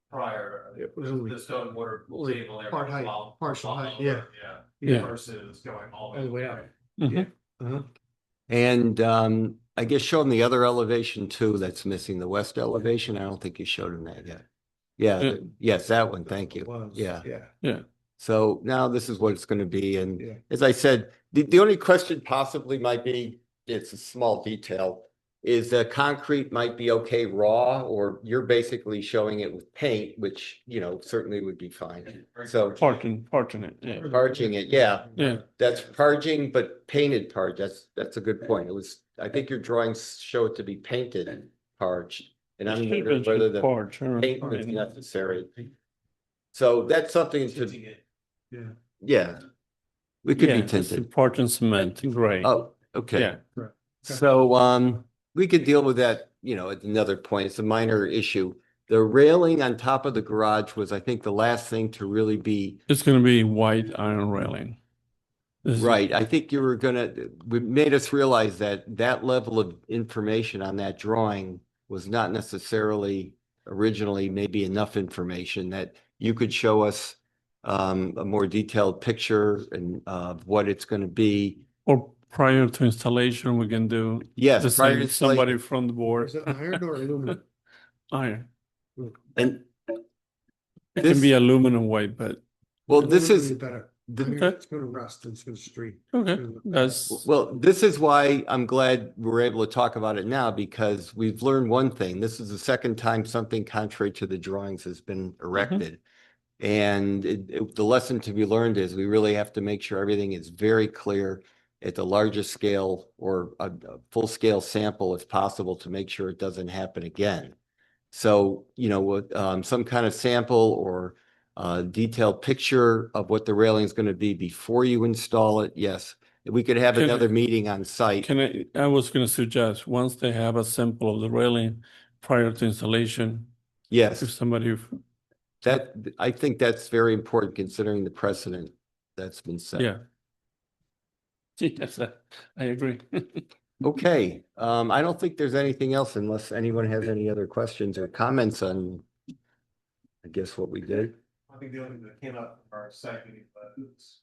prior. It was only The stone water only table there. part was height, all- partial all height, over, yeah. Yeah. Versus going all All the way up. mhm. Uh-huh. And I guess show them the other elevation too that's missing, the west elevation. I don't think you showed them that yet. Yeah, Yeah. yes, that one, thank you. Was, Yeah. Yeah. So now this is what it's going to be. And Yeah. as I said, the only question possibly might be, it's a small detail, is the concrete might be okay raw, or you're basically showing it with paint, which, certainly would be fine. So Parching it, yeah, parging it, yeah, yeah, that's parging, but painted parge. That's a good point. I think your drawings show it to be painted parge. And I'm wondering whether the Parch, paint is necessary. So that's something to, Yeah. yeah. We could be yeah, it's tinted. parch and cement, gray. Oh, okay. Yeah, So, we could deal with that, at another point. It's a minor issue. The railing on top of the garage was, I think, the last thing to really be it's gonna be white iron railing. This is- right. I think we made us realize that that level of information on that drawing was not necessarily originally maybe enough information that you could show us a more detailed picture and of what it's going to be. Or prior to installation, we can do. Yes, the prior same, to somebody from the board, Is it iron or aluminum? iron. And It can be aluminum white, but well, this Aluminum is better. Okay. It's gonna rust, it's gonna street. Okay, that's, Well, this is why I'm glad we're able to talk about it now, because we've learned one thing. This is the second time something contrary to the drawings has been erected. And the lesson to be learned is we really have to make sure everything is very clear at the largest scale or a full-scale sample if possible to make sure it doesn't happen again. So, you know, with some kind of sample or detailed picture of what the railing is going to be before you install it, yes. We could have Can- another meeting on site. I was gonna suggest, once they have a sample of the railing prior to installation, if Yes, somebody, I think that's very important considering the precedent that's been set. yeah. Yes, I agree. Okay, I don't think there's anything else unless anyone has any other questions or comments on, I guess, what we did. I think the only thing that came up from our second was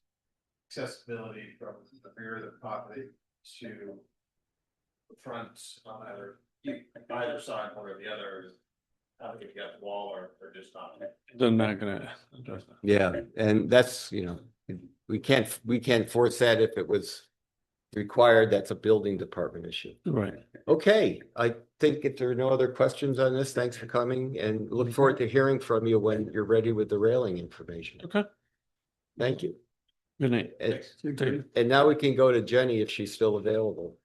accessibility from the rear of the property to the front on either side, one or the other. I don't think you got the wall or just not. They're not gonna address that. Yeah, and that's, you know, we can't force that if it was required. That's a building department issue. Right. Okay, I think if there are no other questions on this, thanks for coming and look forward to hearing from you when you're ready with the railing information. Okay, Thank you. good night. And now we can go to Jenny if she's still available.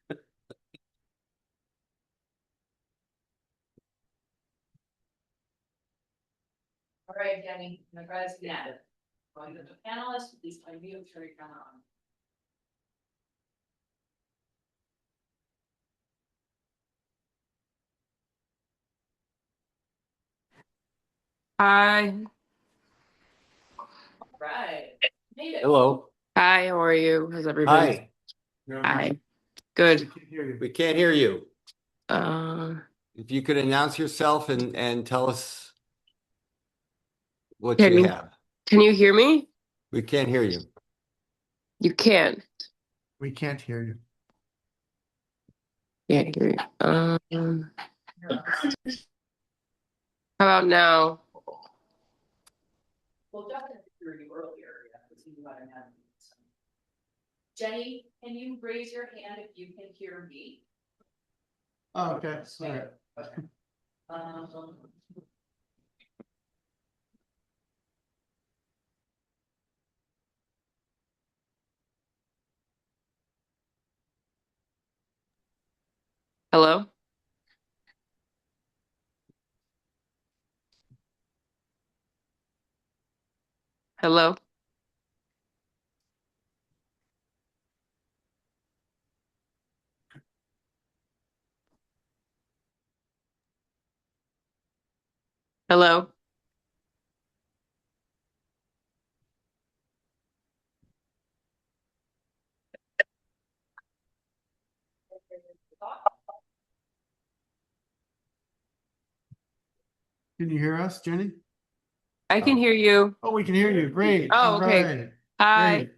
All right, Jenny, my guys, yeah. Going to the panelists, please unmute your camera on. Hi. Right. Made it. Hello. Hi, how are you? How's everybody? Hi, Hi. Good. we can't hear you. Uh, If you could announce yourself and tell us what Can you you- have. can you hear me? We can't hear you. You can. We can't hear you. Can't hear you. How about now? Well, definitely hear you earlier, yeah, because you might have had. some. Jenny, can you raise your hand if you can hear me? Oh, okay, all right. Um, Hello? Hello? Hello? Can you hear us, Jenny? I can hear you. Oh, we can hear you. Great. Oh, All okay. right. Hi. Great.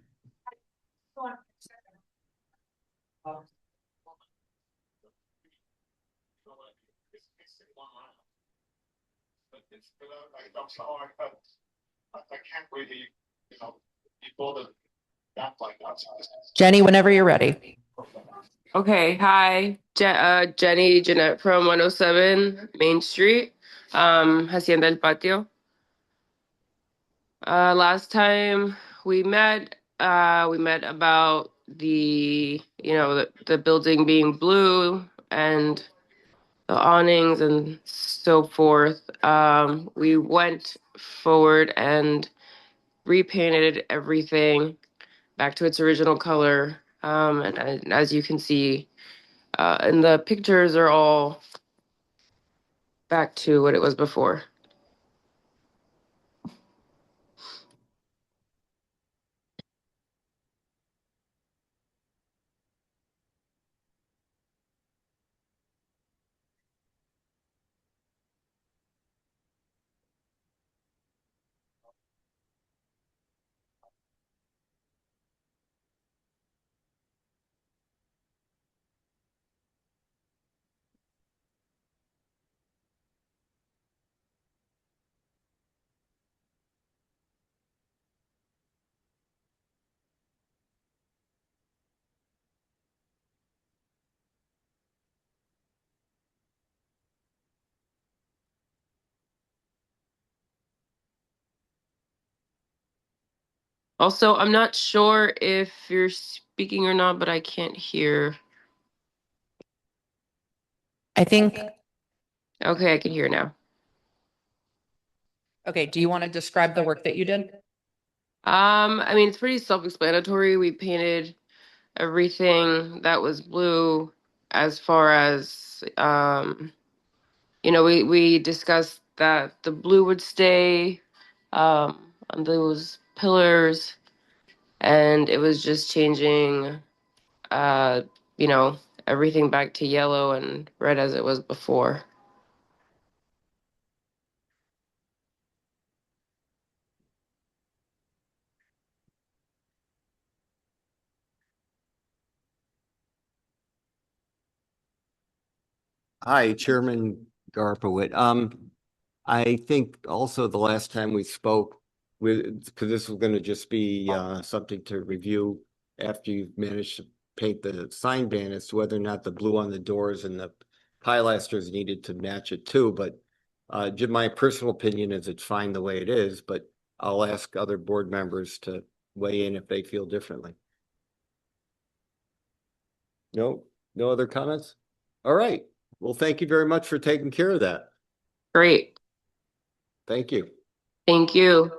Jenny, whenever you're ready. Okay, hi. Jenny Jeanette from 107 Main Street, Hacienda El Patio. Last time we met about the building being blue and the awnings and so forth. We went forward and repainted everything back to its original color. And as you can see, and the pictures are all back to what it was before. Also, I'm not sure if you're speaking or not, but I can't hear. I think, Okay, I can hear now. okay, do you want to describe the work that you did? I mean, it's pretty self-explanatory. We painted everything that was blue as far as, we discussed that the blue would stay, on those pillars, and it was just changing, uh, you know, everything back to yellow and red as it was before. Hi, Chairman Garpowit. I think also the last time we spoke because this was going to just be something to review after you've managed to paint the sign ban as to whether or not the blue on the doors and the pilasters needed to match it too. But just my personal opinion is it's fine the way it is, but I'll ask other board members to weigh in if they feel differently. No, no other comments? All right. Well, thank you very much for taking care of that. Great. Thank you. Thank you.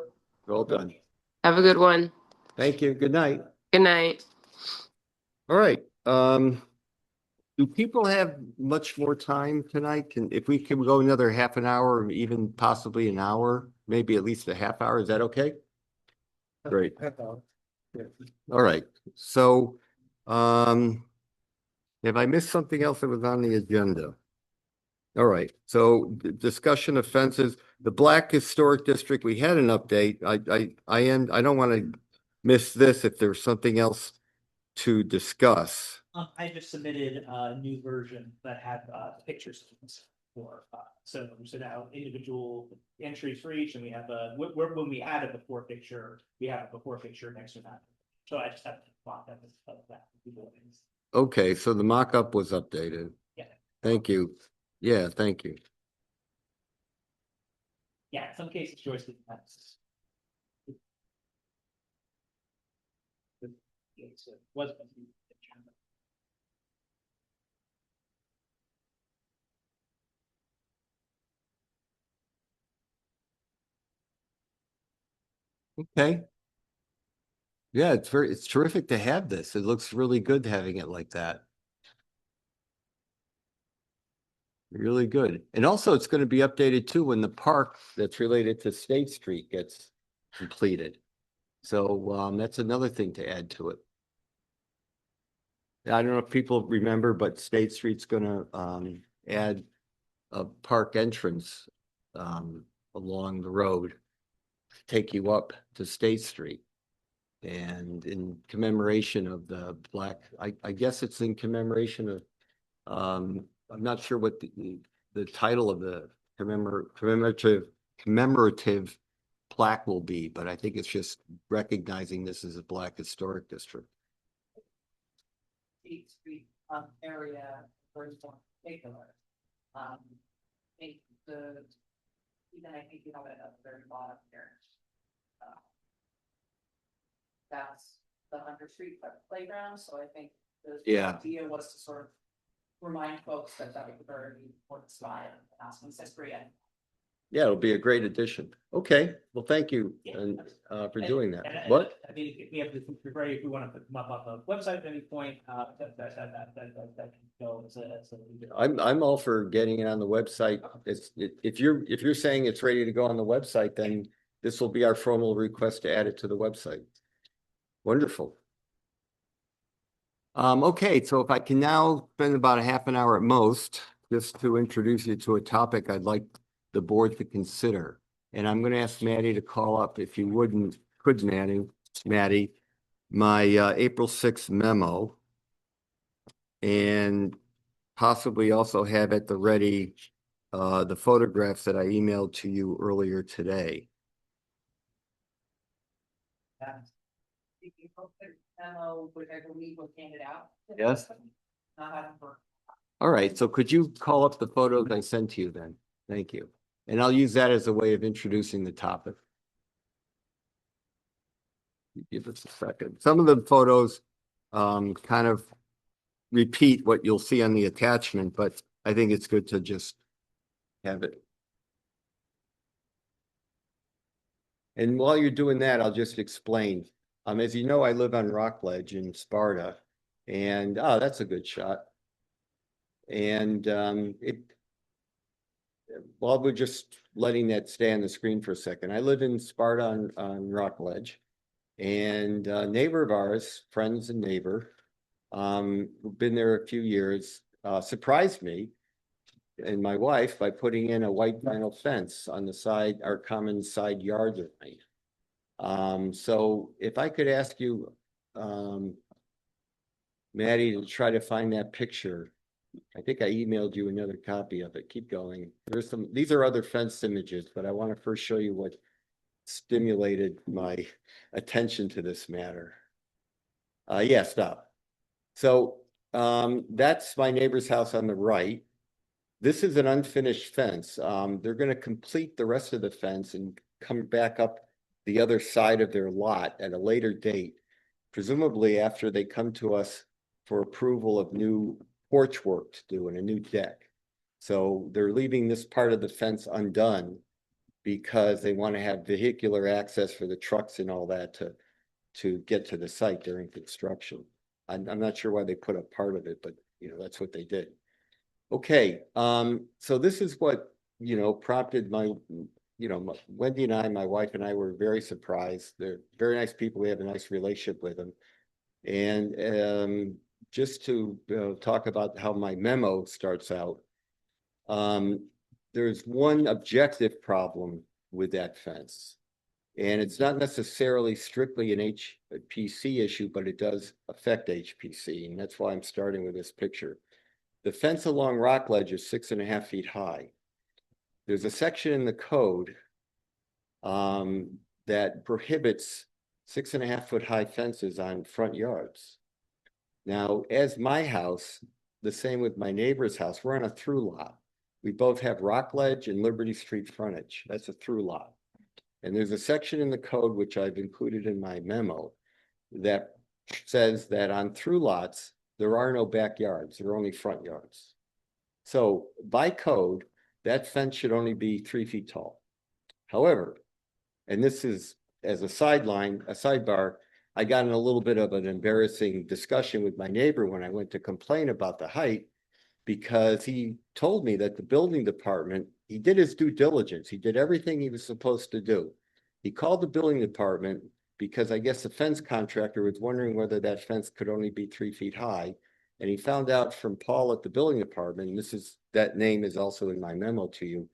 Well done. Have a good one. Thank you. Good night. Good night. All right. Do people have much more time tonight? If we can go another half an hour, or even possibly an hour, maybe at least a half hour, is that okay? Great. All right. So, have I missed something else that was on the agenda? All right. So discussion of fences, the Black Historic District, we had an update. I don't want to miss this if there's something else to discuss. I just submitted a new version that had pictures for so now individual entries for each, and we have when we add a before picture, we have a before picture next to that. So I just have to block that of that. Okay, so the mock-up was updated. Yeah. Thank you. Yeah, thank you. Yeah, in some cases, Joyce didn't have this. It was. Okay. Yeah, it's terrific to have this. It looks really good having it like that. Really good. And also it's going to be updated too when the park that's related to State Street gets completed. So that's another thing to add to it. I don't know if people remember, but State Street's gonna add a park entrance along the road, take you up to State Street. And in commemoration of the Black, I guess it's in commemoration of I'm not sure what the title of the commemorative plaque will be, but I think it's just recognizing this as a Black Historic District. State Street area for in particular. Make the even I think you have it at the very bottom here. That's the Hunter Street playground, so I think the idea was to sort of remind folks that that was a very important spot in Aspen's history. And yeah, it'll be a great addition. Okay, well, thank you for doing that. What? I mean, we have to be ready if we want to put them up on the website at any point. That can go as a. I'm all for getting it on the website. If you're saying it's ready to go on the website, then this will be our formal request to add it to the website. Wonderful. Okay, so if I can now spend about a half an hour at most, just to introduce you to a topic I'd like the board to consider. And I'm going to ask Maddie to call up, if you could, Maddie, my April 6th memo. And possibly also have at the ready the photographs that I emailed to you earlier today. memo, which I believe was handed out. Yes. Not having for. All right, so could you call up the photos I sent to you then? Thank you. And I'll use that as a way of introducing the topic. Give us a second. Some of the photos kind of repeat what you'll see on the attachment, but I think it's good to just have it. And while you're doing that, I'll just explain. As you know, I live on Rockledge in Sparta, and that's a good shot. And while we're just letting that stay on the screen for a second, I live in Sparta on Rockledge, and a neighbor of ours, friends and neighbor, who've been there a few years, surprised me and my wife by putting in a white vinyl fence on the side, our common side yard line. So if I could ask you, Maddie, to try to find that picture. I think I emailed you another copy of it. Keep going. These are other fence images, but I want to first show you what stimulated my attention to this matter. Yeah, stop. So that's my neighbor's house on the right. This is an unfinished fence. They're going to complete the rest of the fence and come back up the other side of their lot at a later date, presumably after they come to us for approval of new porch work to do and a new deck. So they're leaving this part of the fence undone because they want to have vehicular access for the trucks and all that to get to the site during construction. I'm not sure why they put up part of it, but that's what they did. Okay, so this is what prompted my, Wendy and I, my wife and I, were very surprised. They're very nice people. We have a nice relationship with them. And just to talk about how my memo starts out, there's one objective problem with that fence. And it's not necessarily strictly an HPC issue, but it does affect HPC. And that's why I'm starting with this picture. The fence along Rockledge is 6.5 feet high. There's a section in the code that prohibits 6.5 foot high fences on front yards. Now, as my house, the same with my neighbor's house, we're on a through lot. We both have Rockledge and Liberty Street frontage. That's a through lot. And there's a section in the code, which I've included in my memo, that says that on through lots, there are no backyards, there are only front yards. So by code, that fence should only be 3 feet tall. However, and this is as a sidebar, I got in a little bit of an embarrassing discussion with my neighbor when I went to complain about the height, because he told me that the building department, he did his due diligence. He did everything he was supposed to do. He called the building department because I guess the fence contractor was wondering whether that fence could only be 3 feet high. And he found out from Paul at the building department, and that name is also in my memo to you,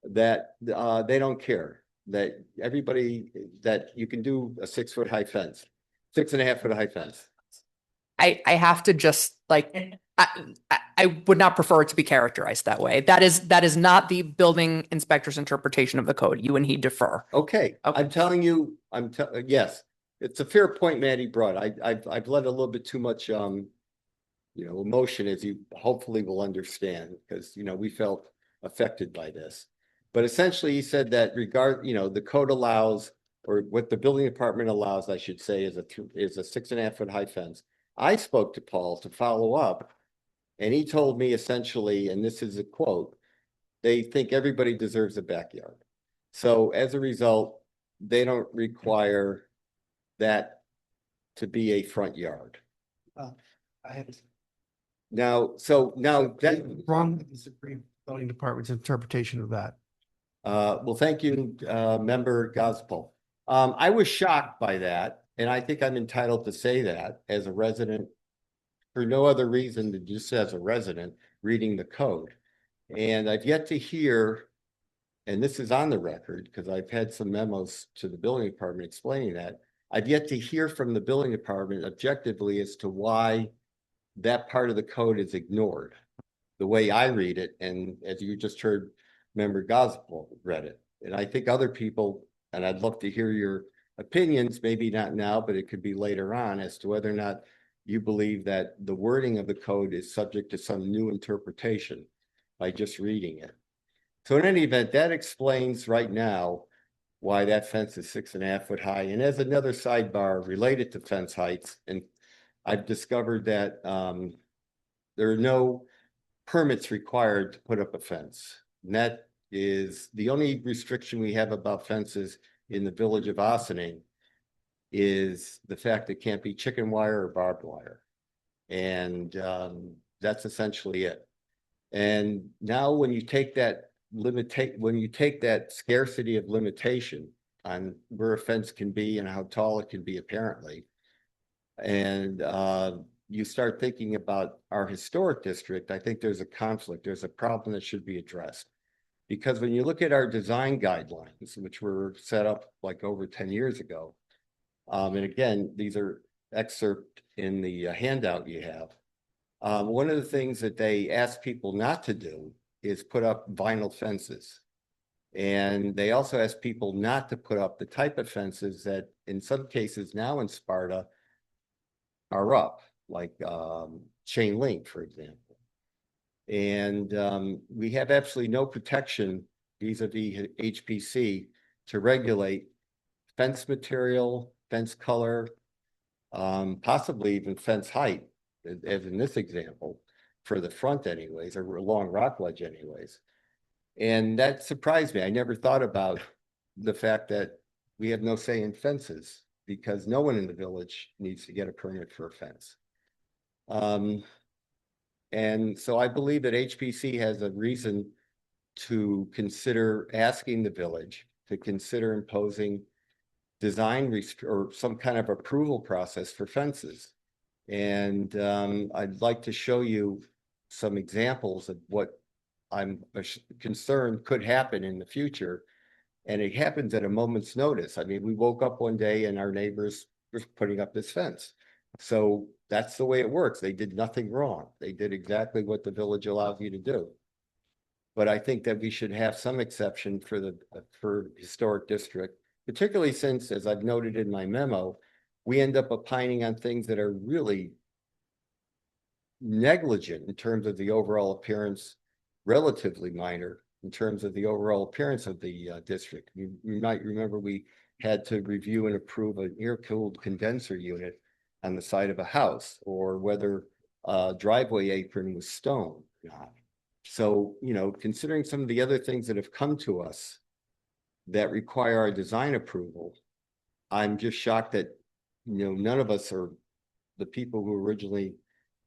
that they don't care, that that you can do a 6 foot high fence, 6.5 foot high fence. I have to just I would not prefer it to be characterized that way. That is not the building inspector's interpretation of the code. You and he differ. Okay, I'm telling you, yes, it's a fair point Maddie brought. I've let a little bit too much emotion, as you hopefully will understand, because we felt affected by this. But essentially he said that the code allows, or what the building department allows, I should say, is a 6.5 foot high fence. I spoke to Paul to follow up, and he told me essentially, and this is a quote, they think everybody deserves a backyard. So as a result, they don't require that to be a front yard. I have Now that wrong, disagree with the building department's interpretation of that. well, thank you, member Gospel. I was shocked by that, and I think I'm entitled to say that as a resident, for no other reason than just as a resident reading the code. And I've yet to hear, and this is on the record because I've had some memos to the building department explaining that, I've yet to hear from the building department objectively as to why that part of the code is ignored, the way I read it, and as you just heard, member Gospel read it. And I think other people, and I'd love to hear your opinions, maybe not now, but it could be later on, as to whether or not you believe that the wording of the code is subject to some new interpretation by just reading it. So in any event, that explains right now why that fence is 6.5 foot high. And as another sidebar related to fence heights, and I've discovered that there are no permits required to put up a fence. And that is the only restriction we have about fences in the village of Ossining is the fact it can't be chicken wire or barbed wire. And that's essentially it. And now when you take that scarcity of limitation on where a fence can be and how tall it can be apparently, and you start thinking about our historic district, I think there's a conflict. There's a problem that should be addressed. Because when you look at our design guidelines, which were set up like over 10 years ago, and again, these are excerpt in the handout you have. One of the things that they ask people not to do is put up vinyl fences. And they also ask people not to put up the type of fences that in some cases now in Sparta are up, like chain link, for example. And we have absolutely no protection vis-a-vis HPC to regulate fence material, fence color, possibly even fence height, as in this example, for the front anyways, or along rock ledge anyways. And that surprised me. I never thought about the fact that we have no say in fences because no one in the village needs to get a permit for a fence. And so I believe that HPC has a reason to consider asking the village to consider imposing design or some kind of approval process for fences. And I'd like to show you some examples of what I'm concerned could happen in the future. And it happens at a moment's notice. I mean, we woke up one day and our neighbors were putting up this fence. So that's the way it works. They did nothing wrong. They did exactly what the village allows you to do. But I think that we should have some exception for historic district, particularly since, as I've noted in my memo, we end up opining on things that are really negligent in terms of the overall appearance, relatively minor in terms of the overall appearance of the district. You might remember we had to review and approve an air-cooled condenser unit on the side of a house, or whether a driveway apron was stone or not. So, you know, considering some of the other things that have come to us that require our design approval, I'm just shocked that, you know, none of us are the people who originally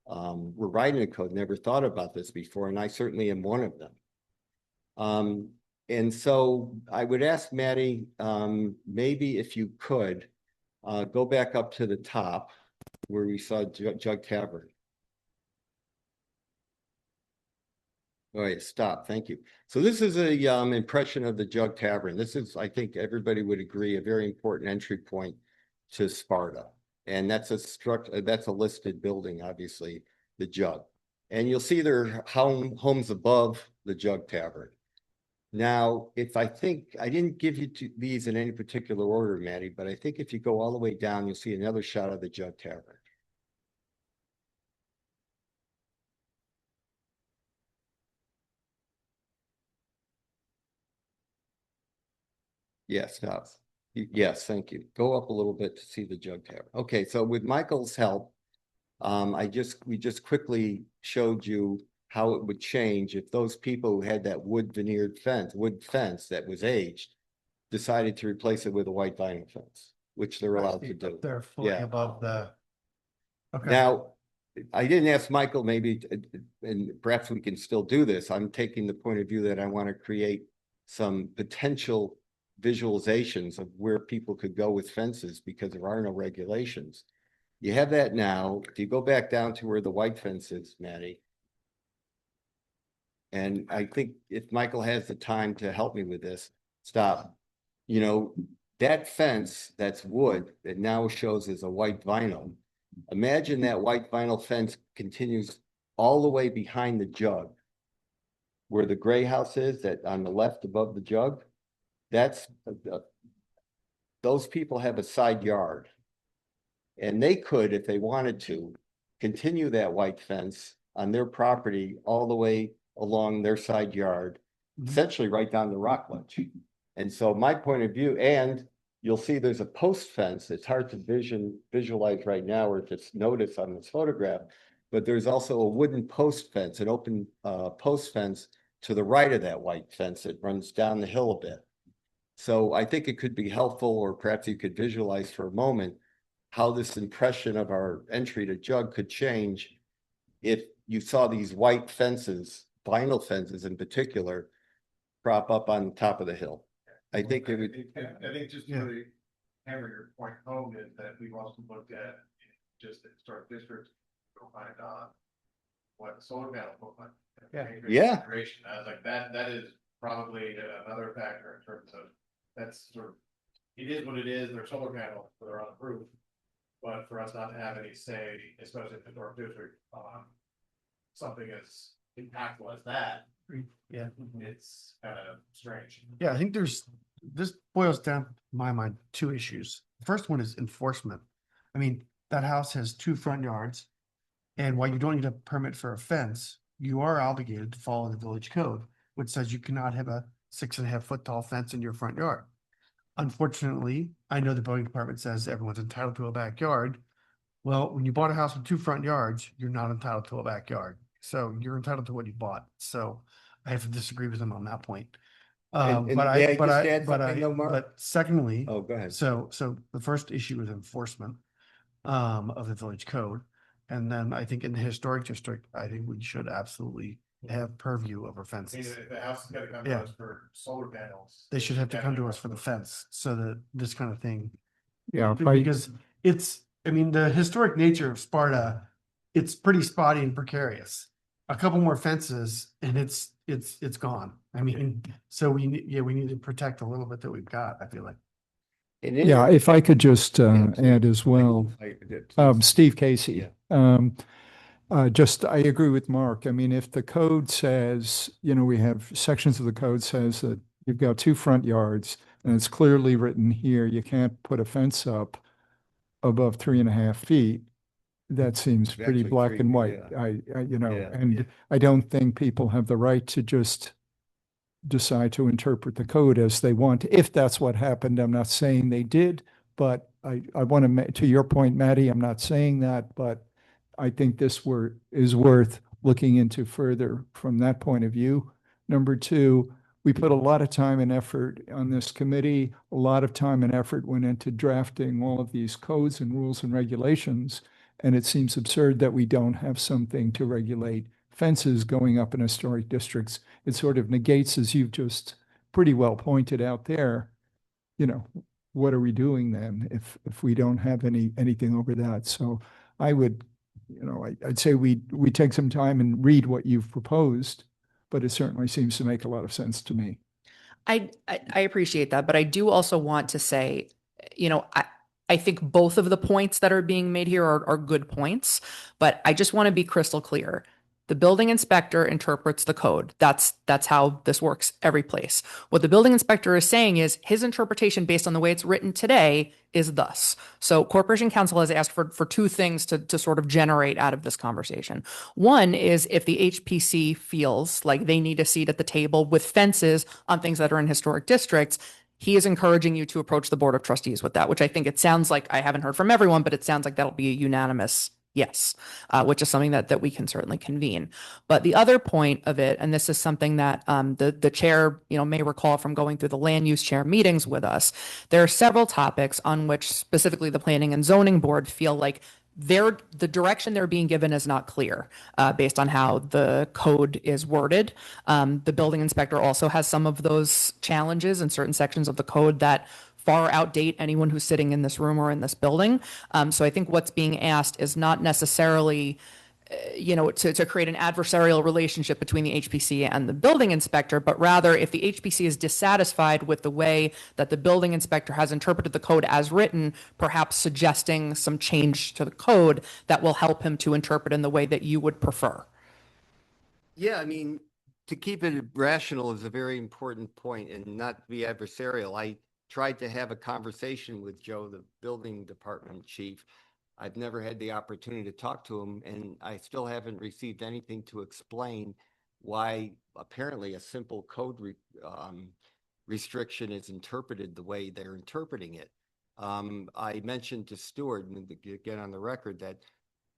were writing the code, never thought about this before, and I certainly am one of them. And so I would ask Maddie, maybe if you could go back up to the top where we saw Jug Tavern. All right, stop. Thank you. So this is a impression of the Jug Tavern. This is, I think everybody would agree, a very important entry point to Sparta. And that's a listed building, obviously, the Jug. And you'll see there are homes above the Jug Tavern. Now, I didn't give you these in any particular order, Maddie, but I think if you go all the way down, you'll see another shot of the Jug Tavern. Yes, yes, thank you. Go up a little bit to see the Jug Tavern. Okay, so with Michael's help, we just quickly showed you how it would change if those people who had that wood fence that was aged, decided to replace it with a white vinyl fence, which they're allowed to do. They're fully Yeah. above the. Okay. Now, I didn't ask Michael, maybe, and perhaps we can still do this. I'm taking the point of view that I want to create some potential visualizations of where people could go with fences because there are no regulations. You have that now. If you go back down to where the white fence is, Maddie. And I think if Michael has the time to help me with this, stop. You know, that fence that's wood that now shows as a white vinyl. Imagine that white vinyl fence continues all the way behind the Jug, where the gray house is, that on the left above the Jug. Those people have a side yard. And they could, if they wanted to, continue that white fence on their property all the way along their side yard, essentially right down the rock ledge. And so my point of view, and you'll see there's a post fence. It's hard to visualize right now or just notice on this photograph, but there's also a wooden post fence, an open post fence to the right of that white fence that runs down the hill a bit. So I think it could be helpful, or perhaps you could visualize for a moment how this impression of our entry to Jug could change if you saw these white fences, vinyl fences in particular, prop up on top of the hill. I think it would. I think just to really hammer your point home is that we've also looked at just the historic districts, go find what the solar panel look like. Yeah. Integration. I was like, that is probably another factor in terms of, that's sort of, it is what it is, they're solar panels that are on the roof. But for us not to have any say, especially in the historic district, something as impactful as that, Yeah. it's kind of strange. Yeah, I think this boils down, in my mind, two issues. The first one is enforcement. I mean, that house has 2 front yards. And while you don't need a permit for a fence, you are obligated to follow the village code, which says you cannot have a 6.5 foot tall fence in your front yard. Unfortunately, I know the building department says everyone's entitled to a backyard. Well, when you bought a house with 2 front yards, you're not entitled to a backyard. So you're entitled to what you bought. So I have to disagree with them on that point. And may I just add something though, Mark? But secondly, Oh, go ahead. so the first issue is enforcement of the village code. And then I think in the historic district, I think we should absolutely have purview over I mean, fences. if the house is gonna come to Yeah. us for solar panels. They should have to come to definitely us for the fence so that this kind of thing, Yeah, because I mean, the historic nature of Sparta, it's pretty spotty and precarious. A couple more fences and it's gone. I mean, so we need to protect a little bit that we've got, I feel like. yeah, if I could just Yeah, please. add as well. Steve Casey. I agree with Mark. I mean, if the code says, we have sections of the code says that you've got 2 front yards and it's clearly written here, you can't put a fence up above 3.5 feet. That seems pretty Actually, black 3, and white. Yeah. And I don't think people have the right to just decide to interpret the code as they want. If that's what happened, I'm not saying they did, but I want to your point, Maddie, I'm not saying that, but I think this is worth looking into further from that point of view. Number 2, we put a lot of time and effort on this committee. A lot of time and effort went into drafting all of these codes and rules and regulations. And it seems absurd that we don't have something to regulate fences going up in historic districts. It sort of negates, as you've just pretty well pointed out there, what are we doing then if we don't have anything over that? So I would, I'd say we take some time and read what you've proposed, but it certainly seems to make a lot of sense to me. I appreciate that, but I do also want to say, I think both of the points that are being made here are good points, but I just want to be crystal clear. The building inspector interprets the code. That's how this works every place. What the building inspector is saying is his interpretation based on the way it's written today is thus. So Corporation Council has asked for 2 things to sort of generate out of this conversation. One is if the HPC feels like they need a seat at the table with fences on things that are in historic districts, he is encouraging you to approach the Board of Trustees with that, which I think it sounds like, I haven't heard from everyone, but it sounds like that'll be a unanimous yes, which is something that we can certainly convene. But the other point of it, and this is something that the chair, may recall from going through the land use chair meetings with us, there are several topics on which specifically the Planning and Zoning Board feel like the direction they're being given is not clear based on how the code is worded. The building inspector also has some of those challenges in certain sections of the code that far outdate anyone who's sitting in this room or in this building. So I think what's being asked is not necessarily to create an adversarial relationship between the HPC and the building inspector, but rather if the HPC is dissatisfied with the way that the building inspector has interpreted the code as written, perhaps suggesting some change to the code that will help him to interpret in the way that you would prefer. Yeah, I mean, to keep it rational is a very important point and not be adversarial. I tried to have a conversation with Joe, the building department chief. I've never had the opportunity to talk to him, and I still haven't received anything to explain why apparently a simple code restriction is interpreted the way they're interpreting it. I mentioned to Stuart, and to get on the record, that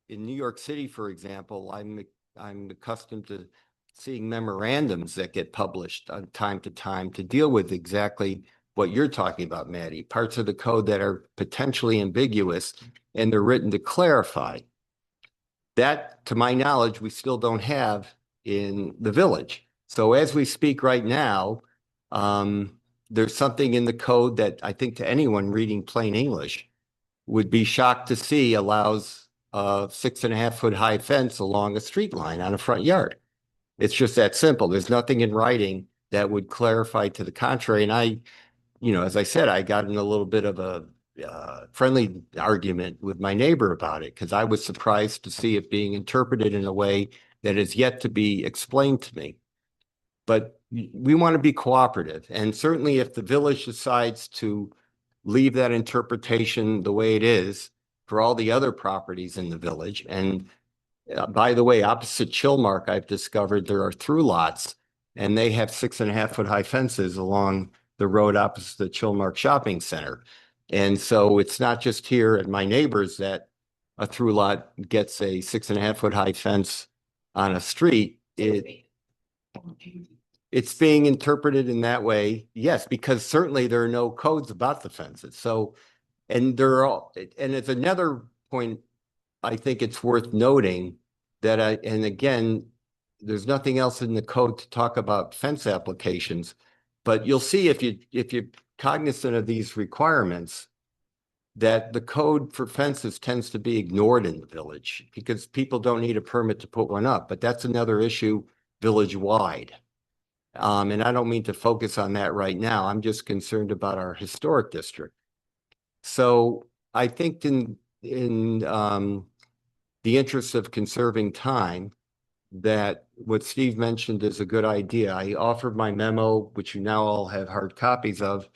in New York City, for example, I'm accustomed to seeing memorandums that get published on time to time to deal with exactly what you're talking about, Maddie, parts of the code that are potentially ambiguous, and they're written to clarify. That, to my knowledge, we still don't have in the village. So as we speak right now, there's something in the code that I think to anyone reading plain English would be shocked to see allows a 6.5 foot high fence along a street line on a front yard. It's just that simple. There's nothing in writing that would clarify to the contrary. And I, as I said, I got in a little bit of a friendly argument with my neighbor about it because I was surprised to see it being interpreted in a way that is yet to be explained to me. But we want to be cooperative. And certainly if the village decides to leave that interpretation the way it is for all the other properties in the village. And by the way, opposite Chillmark, I've discovered there are through lots, and they have 6.5 foot high fences along the road opposite the Chillmark Shopping Center. And so it's not just here at my neighbors that a through lot gets a 6.5 foot high fence on a street. It's being interpreted in that way, yes, because certainly there are no codes about the fences. So, and it's another point I think it's worth noting that and again, there's nothing else in the code to talk about fence applications, but you'll see if you're cognizant of these requirements, that the code for fences tends to be ignored in the village because people don't need a permit to put one up, but that's another issue village-wide. And I don't mean to focus on that right now. I'm just concerned about our historic district. So I think in the interest of conserving time, that what Steve mentioned is a good idea. I offered my memo, which you now all have hard copies of,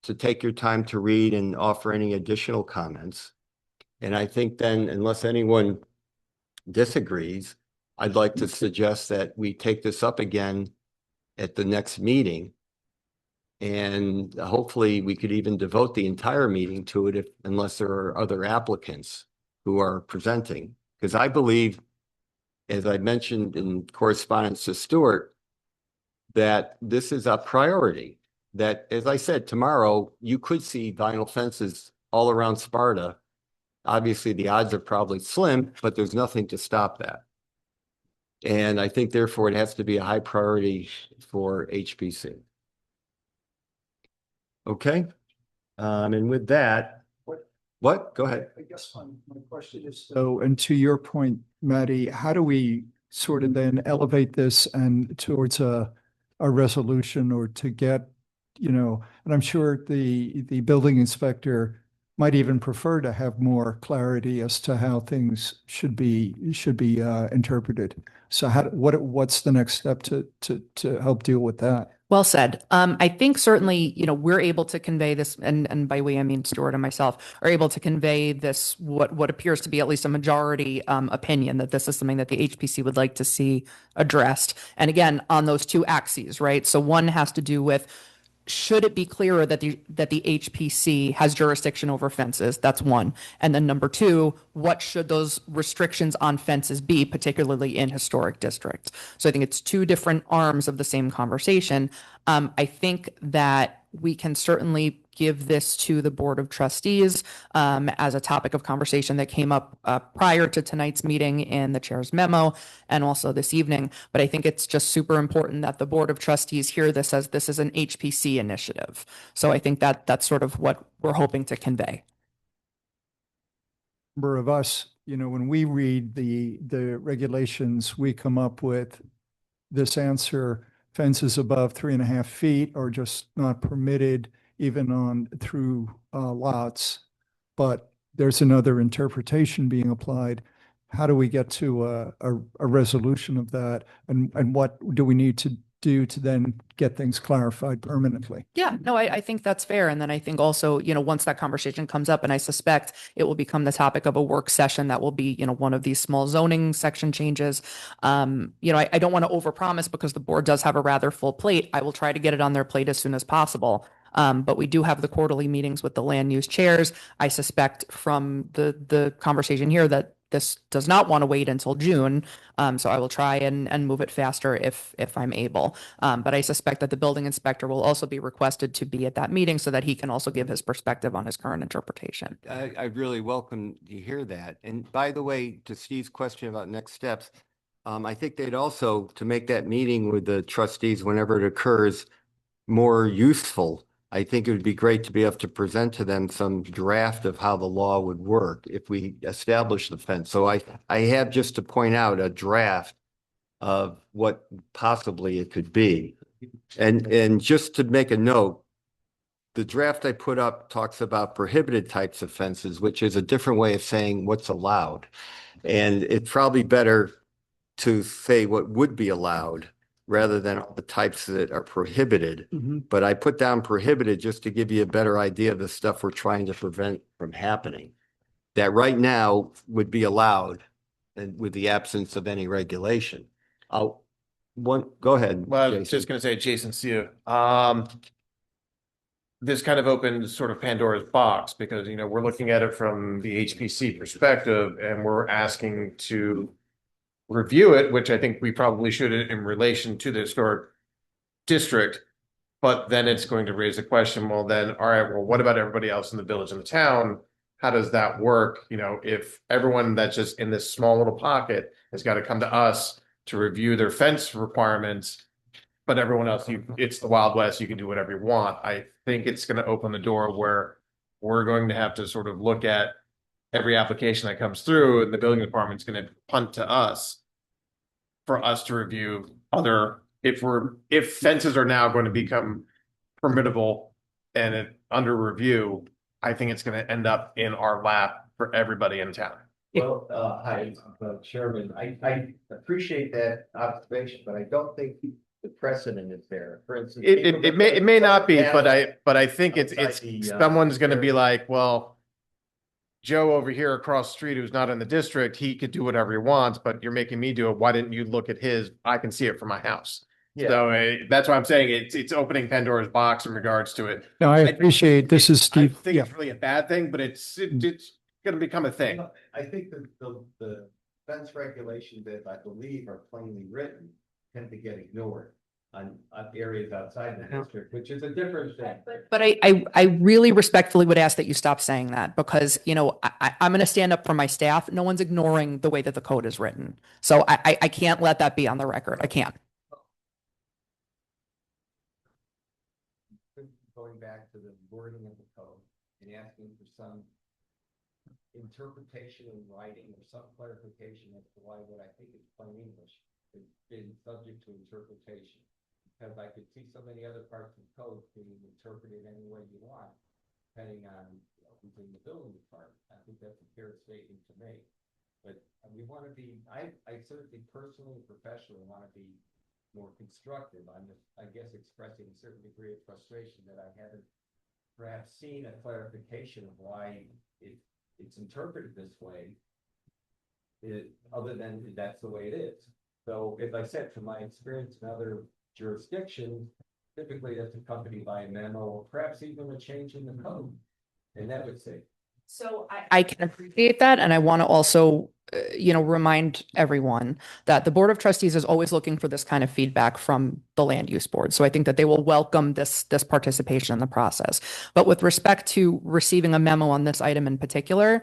to take your time to read and offer any additional comments. And I think then, unless anyone disagrees, I'd like to suggest that we take this up again at the next meeting. And hopefully we could even devote the entire meeting to it unless there are other applicants who are presenting. Because I believe, as I mentioned in correspondence to Stuart, that this is a priority. That, as I said, tomorrow you could see vinyl fences all around Sparta. Obviously, the odds are probably slim, but there's nothing to stop that. And I think, therefore, it has to be a high priority for HPC. Okay. And with that, what? Go ahead. I guess my question is, so, and to your point, Maddie, how do we sort of then elevate this and towards a resolution, or to get, and I'm sure the building inspector might even prefer to have more clarity as to how things should be interpreted. So what's the next step to help deal with that? Well said. I think certainly, we're able to convey this, and by we, I mean Stuart and myself, are able to convey this, what appears to be at least a majority opinion, that this is something that the HPC would like to see addressed. And again, on those two axes, right? So one has to do with, should it be clearer that the HPC has jurisdiction over fences? That's one. And then number two, what should those restrictions on fences be, particularly in historic districts? So I think it's two different arms of the same conversation. I think that we can certainly give this to the Board of Trustees as a topic of conversation that came up prior to tonight's meeting in the chair's memo and also this evening. But I think it's just super important that the Board of Trustees hear this as this is an HPC initiative. So I think that that's sort of what we're hoping to convey. Number of us, when we read the regulations, we come up with this answer: fences above 3.5 feet are just not permitted, even on through lots. But there's another interpretation being applied. How do we get to a resolution of that? And what do we need to do to then get things clarified permanently. Yeah, no, I think that's fair. And then I think also, once that conversation comes up, and I suspect it will become the topic of a work session that will be, one of these small zoning section changes. I don't want to overpromise because the board does have a rather full plate. I will try to get it on their plate as soon as possible. But we do have the quarterly meetings with the land use chairs. I suspect from the conversation here that this does not want to wait until June. So I will try and move it faster if I'm able. But I suspect that the building inspector will also be requested to be at that meeting so that he can also give his perspective on his current interpretation. I really welcome to hear that. And by the way, to Steve's question about next steps, I think they'd also, to make that meeting with the trustees whenever it occurs more useful, I think it would be great to be able to present to them some draft of how the law would work if we establish the fence. So I have, just to point out, a draft of what possibly it could be. And just to make a note, the draft I put up talks about prohibited types of fences, which is a different way of saying what's allowed. And it's probably better to say what would be allowed rather than all the types that are prohibited. But I put down prohibited just to give you a better idea of the stuff we're trying to prevent from happening. That right now would be allowed and with the absence of any regulation. Go ahead. Well, I was Jason. just gonna say, Jason, see you. This kind of opened sort of Pandora's box because, we're looking at it from the HPC perspective and we're asking to review it, which I think we probably should in relation to the historic district. But then it's going to raise the question, well, then, all right, well, what about everybody else in the village and the town? How does that work? If everyone that's just in this small little pocket has got to come to us to review their fence requirements, but everyone else, it's the Wild West, you can do whatever you want. I think it's going to open the door where we're going to have to sort of look at every application that comes through, and the building department's going to punt to us for us to review if fences are now going to become permittable and under review. I think it's going to end up in our lap for everybody in town. Well, hi, Chairman. I appreciate that observation, but I don't think the precedent is there. For instance, It may not be, but I think it's outside the, someone's going to be like, well, Joe over here across the street who's not in the district, he could do whatever he wants, but you're making me do it. Why didn't you look at his? I can see it from my house. Yeah. So that's why I'm saying it's opening Pandora's box in regards to it. No, I appreciate, this is I Steve. think Yeah. it's really a bad thing, but it's going to become a thing. I think the fence regulations that I believe are plainly written tend to get ignored on areas outside the district, which is a different thing. But I really respectfully would ask that you stop saying that because, I'm going to stand up for my staff. No one's ignoring the way that the code is written. So I can't let that be on the record. I can't. Going back to the wording of the code and asking for some interpretation in writing or some clarification as to why what I think is plain English has been subject to interpretation. Because I could see so many other parts of the code being interpreted any way you want, depending on who's in the building department. I think that's a fair statement to make. But we want to be, I certainly personally and professionally want to be more constructive. I'm just, I guess, expressing a certain degree of frustration that I haven't perhaps seen a clarification of why it's interpreted this way. Other than that's the way it is. So, as I said, from my experience in other jurisdictions, typically that's accompanied by a memo, or perhaps even a change in the code, and that would say. So I can appreciate that. And I want to also, remind everyone that the Board of Trustees is always looking for this kind of feedback from the Land Use Board. So I think that they will welcome this participation in the process. But with respect to receiving a memo on this item in particular,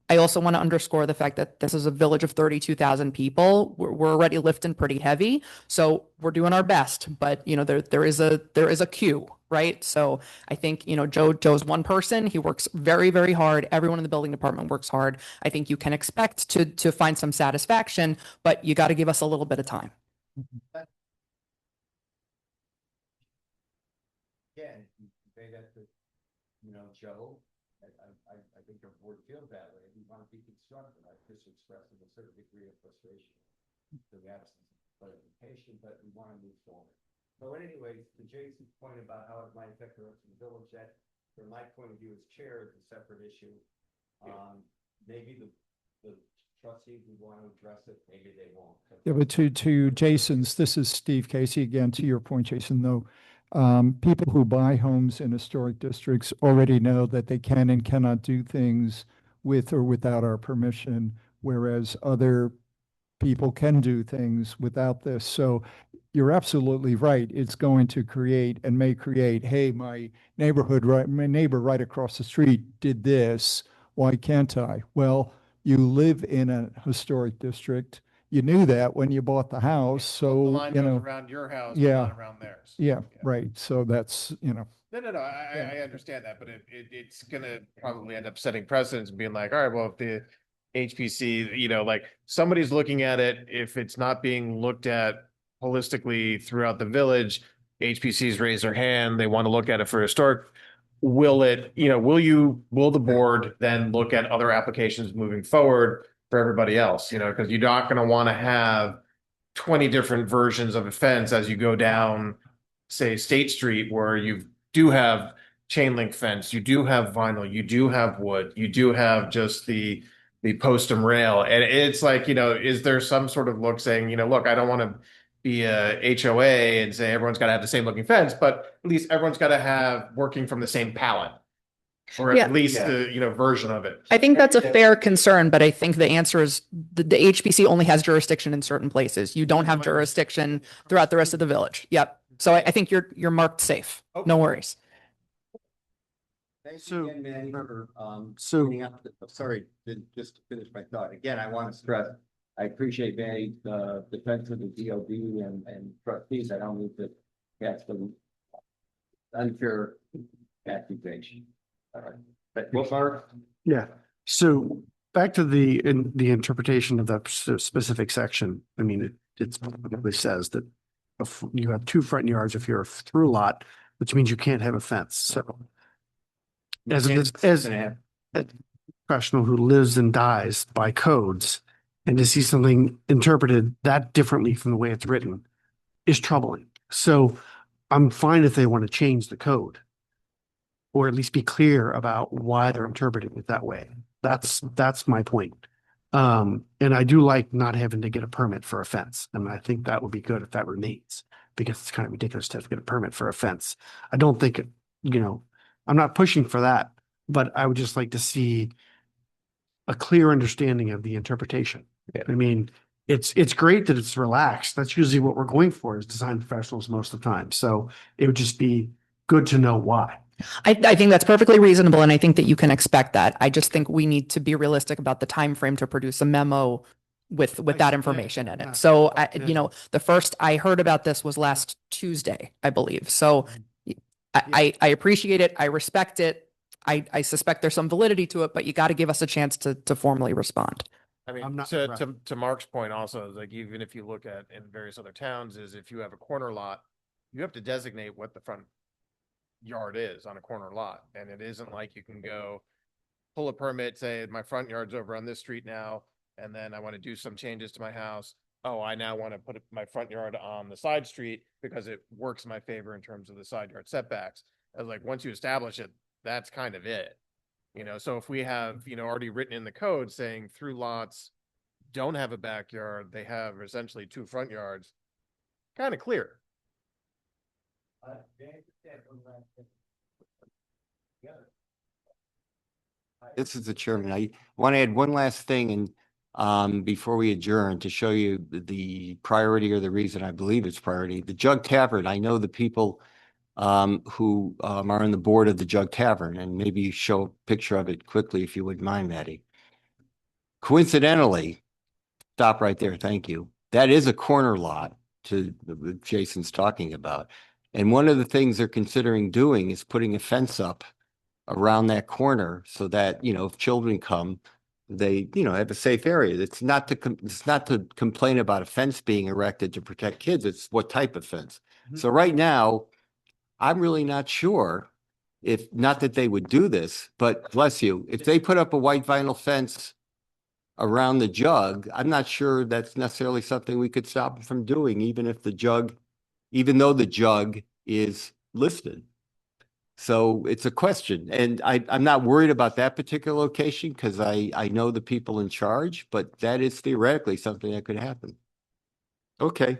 I also want to underscore the fact that this is a village of 32,000 people. We're already lifting pretty heavy, so we're doing our best. But there is a queue, right? So I think Joe's one person. He works very, very hard. Everyone in the building department works hard. I think you can expect to find some satisfaction, but you got to give us a little bit of time. Again, you say that to, Joe, I think our board feels that way. We want to be constructive. I just expressing a certain degree of frustration to the absence of clarification, but we want to move forward. So anyways, to Jason's point about how it might affect the rest of the village, that from my point of view as chair is a separate issue. Maybe the trustees who want to address it, maybe they won't. Yeah, but to Jason's, this is Steve Casey again, to your point, Jason, though. People who buy homes in historic districts already know that they can and cannot do things with or without our permission, whereas other people can do things without this. So you're absolutely right. It's going to create and may create, hey, my neighbor right across the street did this. Why can't I? Well, you live in a historic district. You knew that when you bought the house. The So, line you goes know, around your house, but yeah. not around theirs. yeah, right. So that's, you know, No, I understand that, but it's gonna probably end up setting precedents and being like, all right, well, if the HPC, you know, like somebody's looking at it, if it's not being looked at holistically throughout the village, HPC's raise their hand, they want to look at it for historic. Will it, you know, will the board then look at other applications moving forward for everybody else, you know, because you're not gonna want to have 20 different versions of a fence as you go down, say, State Street, where you do have chain link fence, you do have vinyl, you do have wood, you do have just the post and rail. And it's like, you know, is there some sort of look saying, you know, look, I don't want to be a HOA and say everyone's got to have the same looking fence, but at least everyone's got to have working from the same palette. Or Yeah. at least the, you know, version of it. I think that's a fair concern, but I think the answer is the HPC only has jurisdiction in certain places. You don't have jurisdiction throughout the rest of the village. Yep. So I think you're marked safe. No worries. Thanks So- again, Manny, for, so- bringing up sorry, just to finish my thought. Again, I want to stress, I appreciate Manny's, defense of the DOB and trustees. I don't need to cast them unfair accusation. All right. But what, Mark? Yeah, so back to the interpretation of that specific section. I mean, it specifically says that if you have two front yards if you're a through lot, which means you can't have a fence. So as a professional who lives and dies by codes, and to see something interpreted that differently from the way it's written is troubling. So I'm fine if they want to change the code, or at least be clear about why they're interpreting it that way. That's my point. And I do like not having to get a permit for a fence. And I think that would be good if that remains, because it's kind of ridiculous to have to get a permit for a fence. I don't think, you know, I'm not pushing for that, but I would just like to see a clear understanding of the interpretation. Yeah. I mean, it's great that it's relaxed. That's usually what we're going for as design professionals most of the time. So it would just be good to know why. I think that's perfectly reasonable, and I think that you can expect that. I just think we need to be realistic about the time frame to produce a memo with that information in it. So you know, the first I heard about this was last Tuesday, I believe. So I appreciate it. I respect it. I suspect there's some validity to it, but you got to give us a chance to formally respond. I mean, I'm not to Mark's point also, is like, even if you look at in various other towns, is if you have a corner lot, you have to designate what the front yard is on a corner lot. And it isn't like you can go pull a permit, say my front yard's over on this street now, and then I want to do some changes to my house. Oh, I now want to put my front yard on the side street because it works in my favor in terms of the side yard setbacks. As like, once you establish it, that's kind of it. You know, so if we have, you know, already written in the code saying through lots don't have a backyard, they have essentially two front yards, kind of clear. This is the chairman. I want to add one last thing and before we adjourn to show you the priority or the reason I believe it's priority. The Jug Tavern, I know the people who are on the board of the Jug Tavern, and maybe you show a picture of it quickly if you wouldn't mind, Maddie. Coincidentally, stop right there, thank you. That is a corner lot to what Jason's talking about. And one of the things they're considering doing is putting a fence up around that corner so that, you know, if children come, they, you know, have a safe area. It's not to complain about a fence being erected to protect kids. It's what type of fence. So right now, I'm really not sure if, not that they would do this, but bless you, if they put up a white vinyl fence around the Jug, I'm not sure that's necessarily something we could stop them from doing, even if the Jug even though the jug is listed. So it's a question, and I'm not worried about that particular location because I know the people in charge, but that is theoretically something that could happen. Okay.